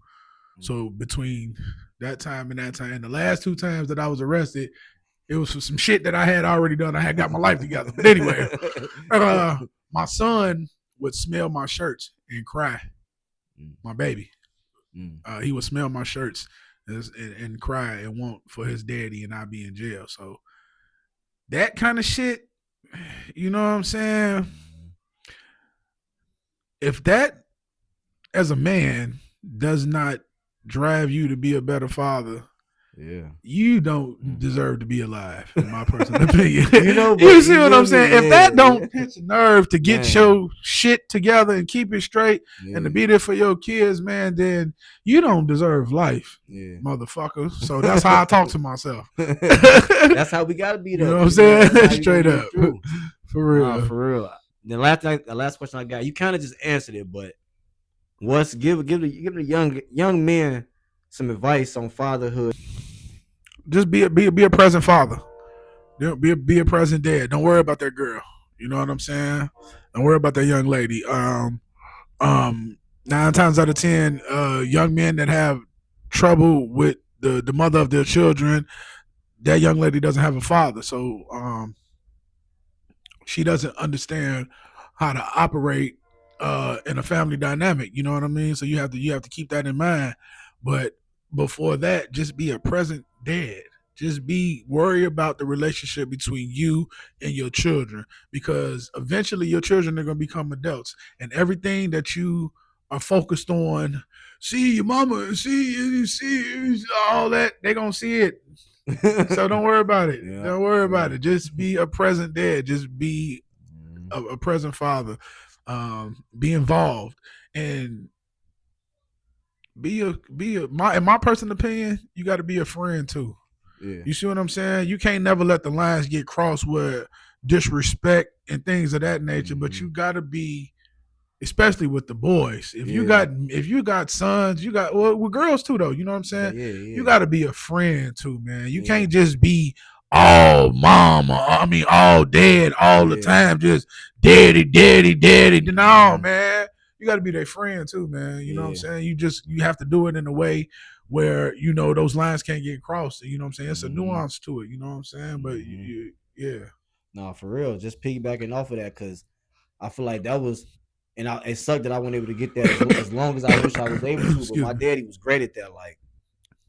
So between that time and the last 2 times that I was arrested, it was for some shit that I had already done. I had got my life together. But anyway, my son would smell my shirts and cry. My baby. He would smell my shirts and cry and want for his daddy and I be in jail. So that kind of shit, you know what I'm saying? If that as a man does not drive you to be a better father, you don't deserve to be alive, in my personal opinion. You see what I'm saying? If that don't pitch a nerve to get your shit together and keep it straight and to be there for your kids, man, then you don't deserve life, motherfucker. So that's how I talk to myself. That's how we gotta be, though. You know what I'm saying? Straight up. For real. For real. The last question I got, you kind of just answered it, but give the young men some advice on fatherhood. just be a present father. Be a present dad. Don't worry about that girl. You know what I'm saying? Don't worry about that young lady. Um, 9 times out of 10, young men that have trouble with the mother of their children, that young lady doesn't have a father, so she doesn't understand how to operate in a family dynamic. You know what I mean? So you have to keep that in mind. But before that, just be a present dad. Just be worry about the relationship between you and your children, because eventually your children are going to become adults, and everything that you are focused on, see your mama, see all that, they're gonna see it. So don't worry about it. Yeah, Don't worry about yeah. it. Just be a present dad. Just be Mhm. a present father. Be involved, and in my personal opinion, you got to be a friend too. Yeah. You see what I'm saying? You can't never let the lines get crossed with disrespect and things of that nature. But you Mhm. got to be, especially with the boys. Yeah. If you got sons, you got, well, with girls too though. You know what I'm saying? Yeah, You yeah. got to be a friend too, man. You Yeah. can't just be all mom, or I mean all dad all the Yeah. time, just daddy, daddy, daddy. No, Mhm. man. You got to be their friend too, man. You know what I'm Yeah. saying? You have to do it in a way where those lines can't get crossed. You know what I'm saying? It's a Mhm. nuance to it. You know what I'm saying? But Mhm. yeah, No, for real. Just piggybacking off of that, because I feel like that was, and it sucked that I wasn't able to get that as long as I wish I was able to. But excuse my me. daddy was great at that. Like,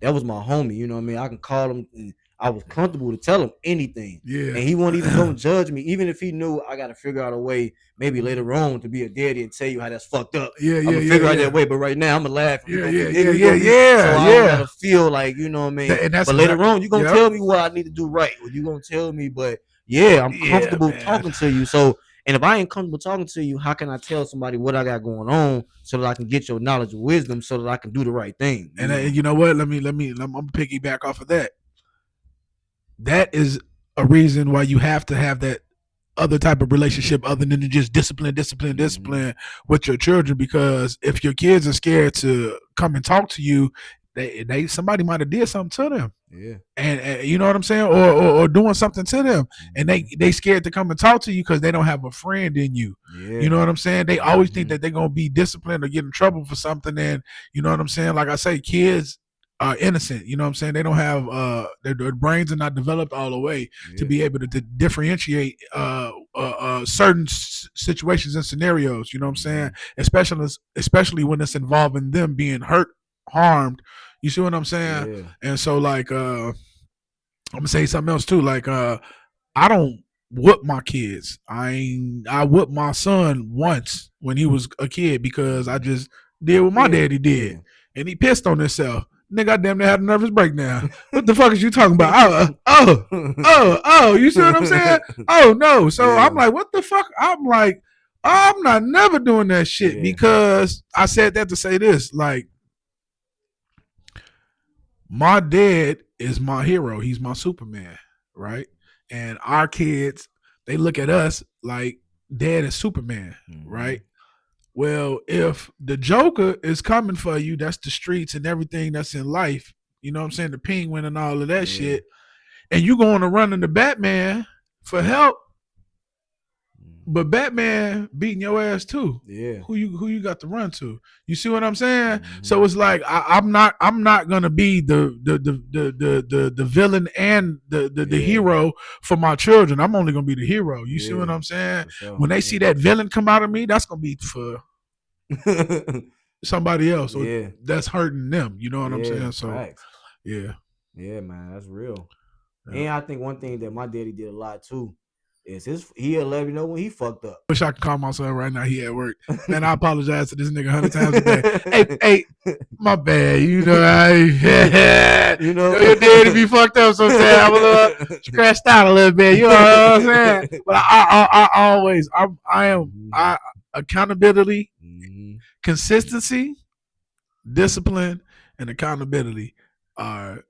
that was my homie. You know what I mean? I can call him. And I was comfortable to tell him anything, Yeah. and he wasn't even gonna judge me, even if he knew I got to figure out a way, maybe later on, to be a daddy and tell you how that's fucked up. Yeah, I'm yeah, gonna yeah, figure out that yeah. way. But right now, I'm gonna laugh, and Yeah, yeah, yeah, yeah, so yeah, I don't yeah. gotta feel like, you know what I mean. And that's But later exactly. on, you gonna Yep. tell me what I need to do right, or you gonna tell me. But yeah, I'm Yeah, comfortable man. talking to you. So, and if I ain't comfortable talking to you, how can I tell somebody what I got going on so that I can get your knowledge and wisdom so that I can do the right thing? You And know. you know what? I'm gonna piggyback off of that. That is a reason why you have to have that other type of relationship other than just Mm-hmm. discipline with your children. Because if your kids are scared to come and talk to you, they somebody might have did something to them. Yeah. And you know what I'm saying, or doing something to them, and Mm-hmm. they scared to come and talk to you because they don't have a friend in you. You Yeah. know what I'm saying? They always think Mm-hmm. that they're gonna be disciplined or get in trouble for something, and you know what I'm saying. Like I say, kids are innocent. You know what I'm saying? They don't have their brains are not developed all the way to Yeah. be able to differentiate certain situations and scenarios. You know what I'm saying? Mm-hmm. Especially when it's involving them being hurt, harmed. You see what I'm saying? Yeah. And so like I'm gonna say something else too. Like I don't whoop my kids. I whooped my son once when he was a kid because I Mm-hmm. just did what my Yeah. daddy did, Yeah. and he pissed on himself. Nigga, I damn near had a nervous breakdown. What the fuck is you talking about? Oh. You see what I'm saying? Oh no. So I'm Yeah. like, what the fuck? I'm like, I'm not never doing that shit, Yeah. because I said that to say this. Like, my dad is my hero. He's my Superman, right? And our kids, they look at us like dad is Superman, Mm-hmm. right? Well, if the Joker is coming for you, that's the streets and everything that's in life. You know what I'm saying? The penguin and all of that Yeah. shit. And you going to run into Batman for help, but Batman beating your ass too. Yeah. Who you got to run to? You see what I'm saying? Mm-hmm. So it's like I'm not gonna be the villain and the Yeah. hero for my children. I'm only gonna be the hero. You see what Yeah. I'm saying? For sure. When they see Yeah. that villain come out of me, that's gonna be for somebody else, or Yeah. that's hurting them. You know what I'm Yeah. saying? So Facts. yeah, Yeah, man. That's real. yeah. And I think one thing that my daddy did a lot too is he'll let me know when he fucked up. Wish I could call my son right now. He at work. Man, I apologize to this nigga 100 times a day. Hey, my bad. You know, You you know know? your daddy be fucked up sometimes. I'm a little scratched out a little bit. You know what I'm saying? But I always, Mhm. I accountability, Mhm. consistency, discipline, and accountability are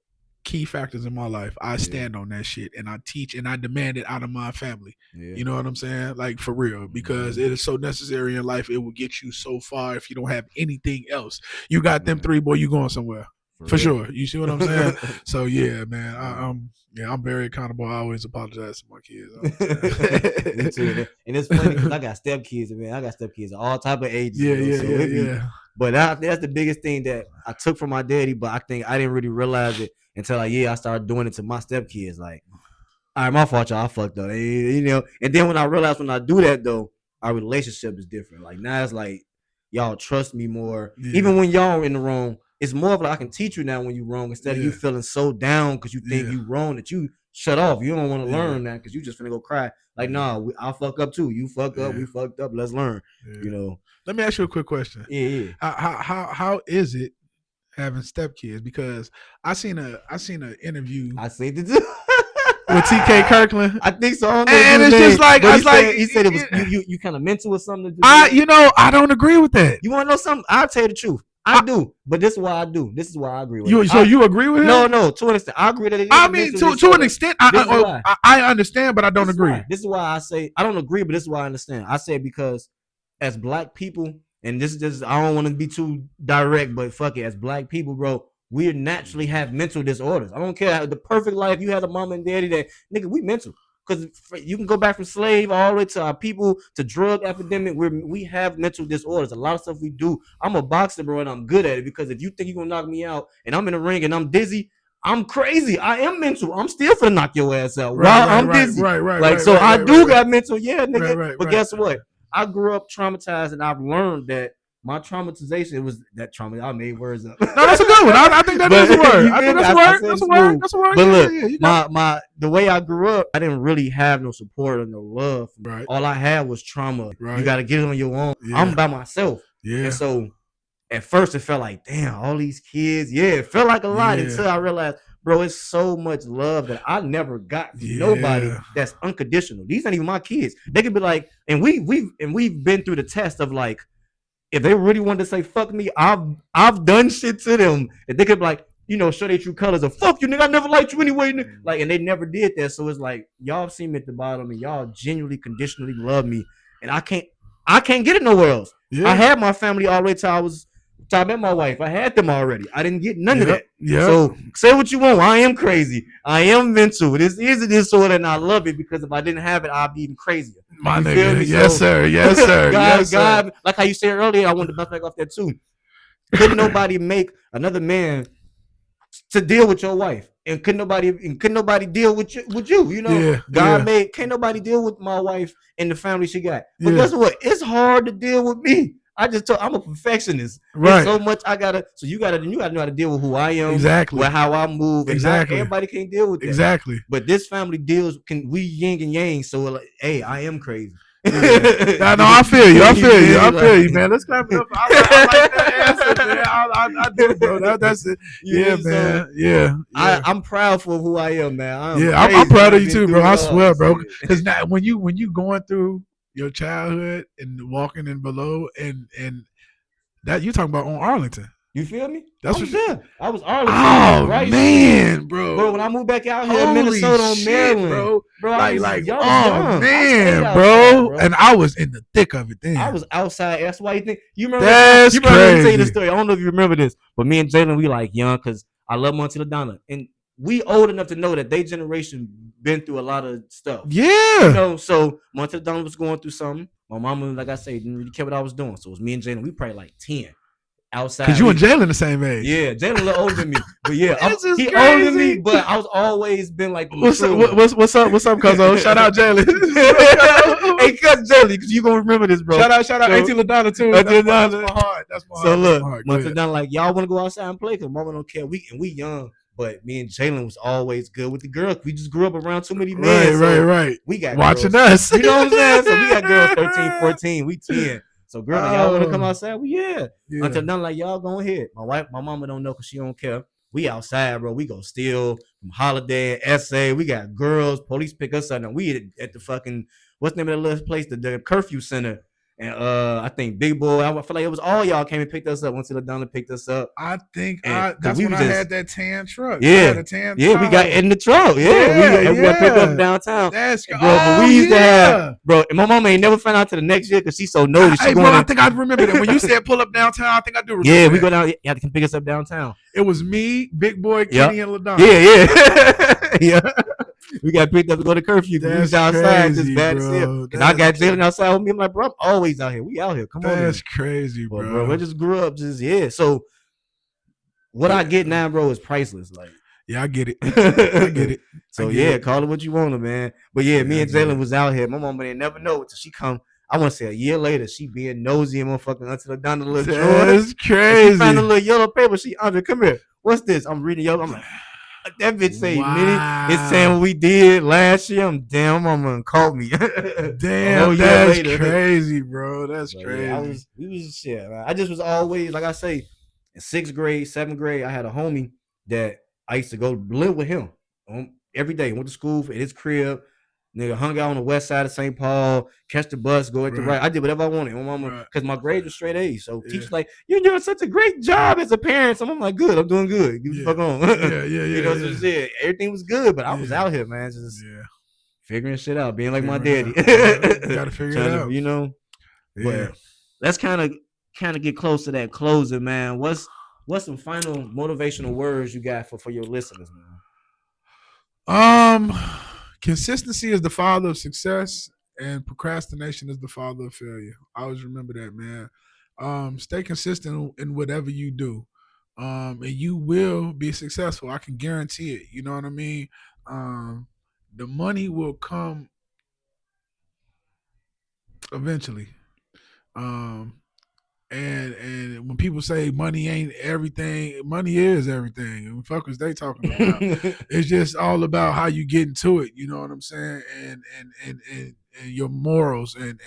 key factors in my life. I Yeah. stand on that shit, and I teach and I demand it out of my family. Yeah. You know what I'm saying? Like, for real, because Mhm. it is so necessary in life. It will get you so far if you don't have anything else. You got them Yeah. three, boy, you going somewhere. For sure. You see what I'm saying? So yeah, man. I'm very accountable. I always apologize to my kids. Me too. And it's funny because I got stepkids, man. I got stepkids of all type of ages. Yeah. But that's the biggest thing that I took from my daddy. But I think I didn't really realize it until I started doing it to my stepkids. Like, all right, my fault, y'all. I fucked up. And then when I realized when I do that though, our relationship is different. Like now it's like y'all trust me more. Yeah. Even when y'all in the wrong, it's more of like I can teach you now when you're wrong instead of you feeling so down because you think you wrong that you shut off. You don't want to learn that because you just finna go cry. Like, nah, I'll fuck up too. You fuck up, we fucked up. Let's learn. Let me ask you a quick question. Yeah. How is it having stepkids? Because I seen an interview. I seen it too. With TK Kirkland, I think so. And it's just like he said it was you kind of mental or something. I don't agree with that. You want to know something? I'll tell you the truth. I do, but this is why I do. This is why I agree with you. So you agree with him? No, to an extent, I agree that it is. I mean, to an extent, I understand, but I don't agree. This is why I say I don't agree, but this is why I understand. I say because as black people, and this is just I don't want to be too direct, but fuck it, as black people, bro. We naturally have mental disorders. I don't care the perfect life you had a mom and daddy that nigga we mental because you can go back from slave all the way to our people to drug epidemic where we have mental disorders. A lot of stuff we do. I'm a boxer, bro, and I'm good at it because if you think you're gonna knock me out and I'm in the ring and I'm dizzy, I'm crazy. I am mental. I'm still finna knock your ass out while I'm dizzy. I do got mental, nigga. But guess what? I grew up traumatized and I've learned that. My traumatization was that trauma. I made words up. No, that's a good one. I think that is a word. I think that's a word. That's a word. But look, the way I grew up, I didn't really have no support or no love. Right. All I had was trauma. Right. You got to get it on your own. Yeah. I'm by myself. Yeah. And so at first it felt like, damn, all these kids. Yeah, it felt like a lot until I realized, bro, it's so much love that I never got from nobody that's unconditional. These ain't even my kids. They could be like, and we've been through the test of like, if they really wanted to say fuck me, I've done shit to them. And they could be like, show their true colors of fuck you, nigga. I never liked you anyway. Like, and they never did that. So it's like y'all see me at the bottom and y'all genuinely, conditionally love me. And I can't get it nowhere else. Yeah. I had my family all the way till I met my wife. I had them already. I didn't get none of that. Yeah. So say what you want. I am crazy. I am mental. This is a disorder and I love it because if I didn't have it, I'd be even crazier. My nigga. Yes, sir. Yes, sir. God, like how you said earlier, I wanted to bounce back off that too. Couldn't nobody make another man to deal with your wife. And couldn't nobody deal with you. God made can't nobody deal with my wife and the family she got. But guess what? It's hard to deal with me. I'm a perfectionist. Right. There's so much you gotta know how to deal with who I am, exactly, with how I move, and exactly. Not everybody can't deal with that. Exactly. But this family we yin and yang. So like, hey, I am crazy. Yeah. No, I feel you, man. Let's clap it up. I like that answer, man. I do, bro. That's it. Yeah, man. Yeah. I'm proud for who I am, man. I'm proud of you too, bro. I swear, bro. Because now when you going through your childhood and walking in below and that you talking about on Arlington. You feel me? That's what I was Arlington. Oh right? Man, bro. When I moved back out here in Minnesota on Maryland, bro. Like man, bro. And I was in the thick of it then. I was outside. That's why you remember That's crazy. Let me tell you the story. I don't know if you remember this, but me and Jalen, we like young because I love Monty LaDonna. And we old enough to know that their generation been through a lot of stuff. Yeah. So Monty LaDonna was going through something. My mama, like I say, didn't really care what I was doing. So it was me and Jalen. We probably like 10 outside. Because you and Jalen the same age. Yeah, Jalen a little older than me. But yeah, he older than me, but I was always been like what's up, cuzzo? Shout out Jalen. Hey, cuz Jalen, because you gonna remember this, bro. Shout out Auntie LaDonna too. That's my heart. So look, Monty LaDonna like, y'all want to go outside and play? Because mama don't care. We young. But me and Jalen was always good with the girls. We just grew up around too many men. Right. We got watching girls. us. You know what I'm saying? So we got girls 13, 14. We 10. So girl, y'all want to come outside? Well, yeah. Until none like y'all go ahead. My mama don't know because she don't care. We outside, bro. We go steal from Holiday, SA. We got girls. Police pick us up. And we at the fucking, what's the name of the little place? The curfew center. And I think Big Boy, I feel like it was all y'all came and picked us up. Went to the Donna, picked us up. I think And that's we when was I just had that tan truck. I yeah, had a tan yeah. We got Tahoe. in the trunk. Yeah, We got picked yeah. up downtown. That's bro. oh But we used to yeah. have bro. And my mama ain't never found out till the next year because she's so nosy. She Hey, bro, going I in, think I remember that when you said pull up downtown. I think I do remember. yeah, that. we go down. You had to come pick us up downtown. It was me, Big Boy, Yep. Kenny, and LaDonna. Yeah. Yeah. We got picked up to go to curfew. We was That's outside just crazy, bad as hell. bro. And I got That's Jalen outside with me. I'm like, bro, I'm always out here. We out here. Come on. That's crazy, But, bro. we just grew up just yeah. So what I get now, bro, is priceless. Like, Yeah, I get it. I get it. So I get yeah, it. call it what you want to, man. But yeah, me I and get Jalen it. was out here. My mama didn't never know until she come. I want to say a year later, she being nosy and motherfucking until the down the little drawer. That's crazy. She found a little yellow paper. She Andre, come here. What's this? I'm reading yellow. I'm like, that bitch say, Wow. Minnie, it's saying what we did last year. I'm damn, mama called me. Damn, that's crazy, bro. That's But crazy. yeah, we was shit, man. I just was always, like I say, in 6th grade, 7th grade, I had a homie that I used to go live with him every day. Went to school at his crib. Nigga hung out on the west side of St. Paul, catch the bus, go at the right. I did whatever I wanted. My mama, because my grades were straight A's. So teacher's like, you're doing such a great job as a parent. So I'm like, good, I'm doing good. Give the fuck on. Yeah. You know what I'm saying? Everything was good, but I was out here, man, just figuring shit out, being like my daddy. Gotta figure it out. You know? But let's kind of get close to that closing, man. What's some final motivational words you got for your listeners, man? Consistency is the father of success, and procrastination is the father of failure. I always remember that, man. Stay consistent in whatever you do, and you will be successful. I can guarantee it. You know what I mean? The money will come eventually. And when people say money ain't everything, money is everything. And fuckers they talking about. It's just all about how you get into it. You know what I'm saying? And your morals and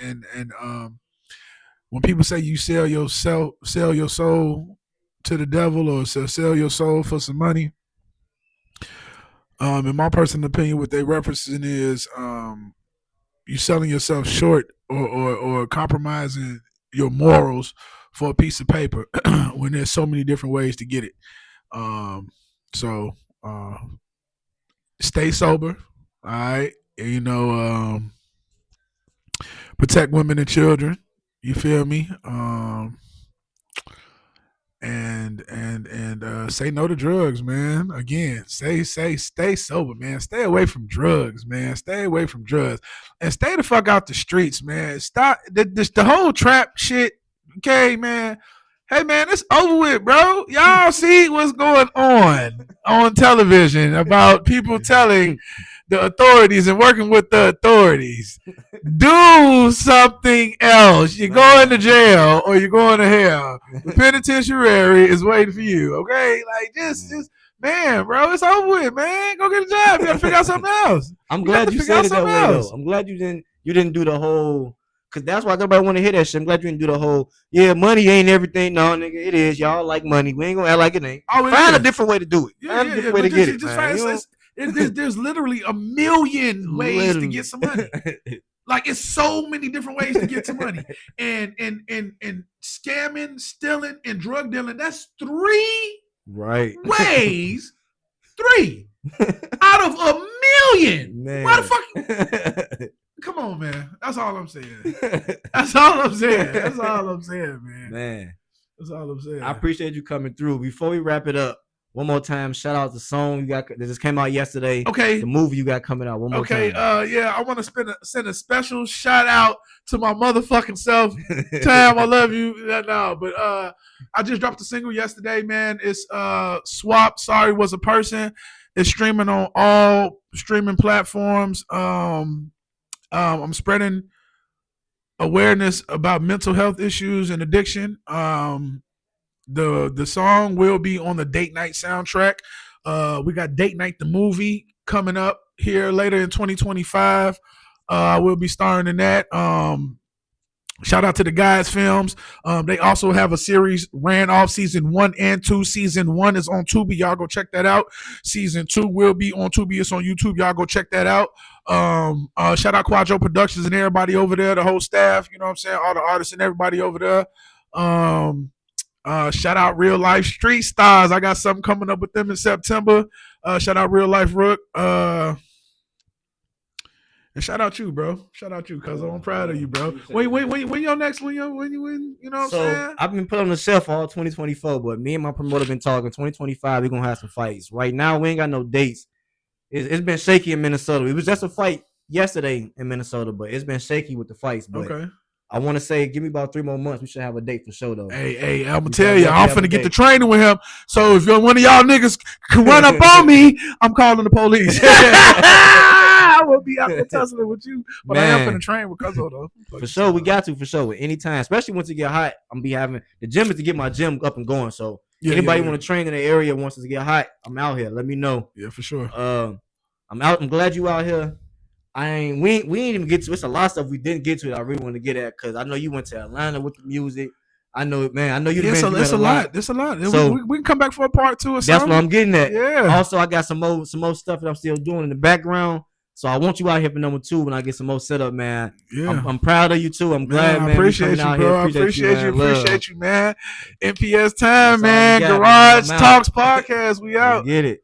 when people say you sell your soul to the devil or sell your soul for some money. In my personal opinion, what they referencing is you selling yourself short or compromising your morals for a piece of paper when there's so many different ways to get it. So stay sober. All right. You know, protect women and children. You feel me? And say no to drugs, man. Again, stay sober, man. Stay away from drugs, man. Stay away from drugs, and stay the fuck out the streets, man. Stop the whole trap shit. Okay, man. Hey, man, it's over with, bro. Y'all see what's going on television about people telling the authorities and working with the authorities. Do something else. You're going to jail or you're going to hell. The penitentiary is waiting for you. Okay, like just man, bro, it's over with, man. Go get a job. You gotta figure out something else. I'm glad you said it that way, though. I'm glad you didn't do the whole. Cause that's why everybody want to hear that shit. I'm glad you didn't do the whole. Yeah, money ain't everything. No, nigga, it is. Y'all like money. We ain't gonna act like it ain't. Find a different way to do it. Find a different way to get it. Man. There's literally a million ways to get some money. Like it's so many different ways to get some money. And scamming, stealing, and drug dealing, that's 3 ways. 3 out of a million. Man. Why the fuck? Come on, man. That's all I'm saying. That's all I'm saying. That's all I'm saying, man. Man. That's all I'm saying. I appreciate you coming through. Before we wrap it up, one more time, shout out the song you got that just came out yesterday. Okay. The movie you got coming out. One more time. Yeah, I want to send a special shout out to my motherfucking self. Tam, I love you. No, but I just dropped a single yesterday, man. It's Swap, Sorry Was a Person. It's streaming on all streaming platforms. I'm spreading awareness about mental health issues and addiction. The song will be on the Date Night soundtrack. We got Date Night the movie coming up here later in 2025. We'll be starring in that. Shout out to the Guys Films. They also have a series ran off season 1 and 2. Season 1 is on Tubi. Y'all go check that out. Season 2 will be on Tubi. It's on YouTube. Y'all go check that out. Shout out Quadro Productions and everybody over there, the whole staff. You know what I'm saying? All the artists and everybody over there. Shout out Real Life Street Stars. I got something coming up with them in September. Shout out Real Life Rook. And shout out you, bro. Shout out you, cuz I'm proud of you, bro. When your next when you know what I'm saying? I've been put on the shelf all 2024, but me and my promoter been talking 2025. We're gonna have some fights. Right now, we ain't got no dates. It's been shaky in Minnesota. It was just a fight yesterday in Minnesota, but it's been shaky with the fights. But Okay. I want to say, give me about 3 more months. We should have a date for sure, though. Hey, I'm gonna tell you, I'm finna get the training with him. So if one of y'all niggas can run up on me, I'm calling the police. I will be out there tussling with you, but I am finna train with Cuzzo though. For sure, we got to for sure. Anytime, especially once it get hot, I'm be having the gym is to get my gym up and going. So anybody want to train in the area wants us to get hot, I'm out here. Let me know. Yeah, for sure. I'm out. I'm glad you out here. We ain't even get to. It's a lot of stuff we didn't get to that I really want to get at because I know you went to Atlanta with the music. I know it, man. I know you. It's a lot. It's a lot. So we can come back for a part 2 or something. That's what I'm getting at. Yeah. Also, I got some more stuff that I'm still doing in the background. So I want you out here for number 2 when I get some more setup, man. Yeah. I'm proud of you too. I'm glad, man. I appreciate you, bro. I appreciate you, man. NPS time, man. Garage Talks Podcast. We out. Get it.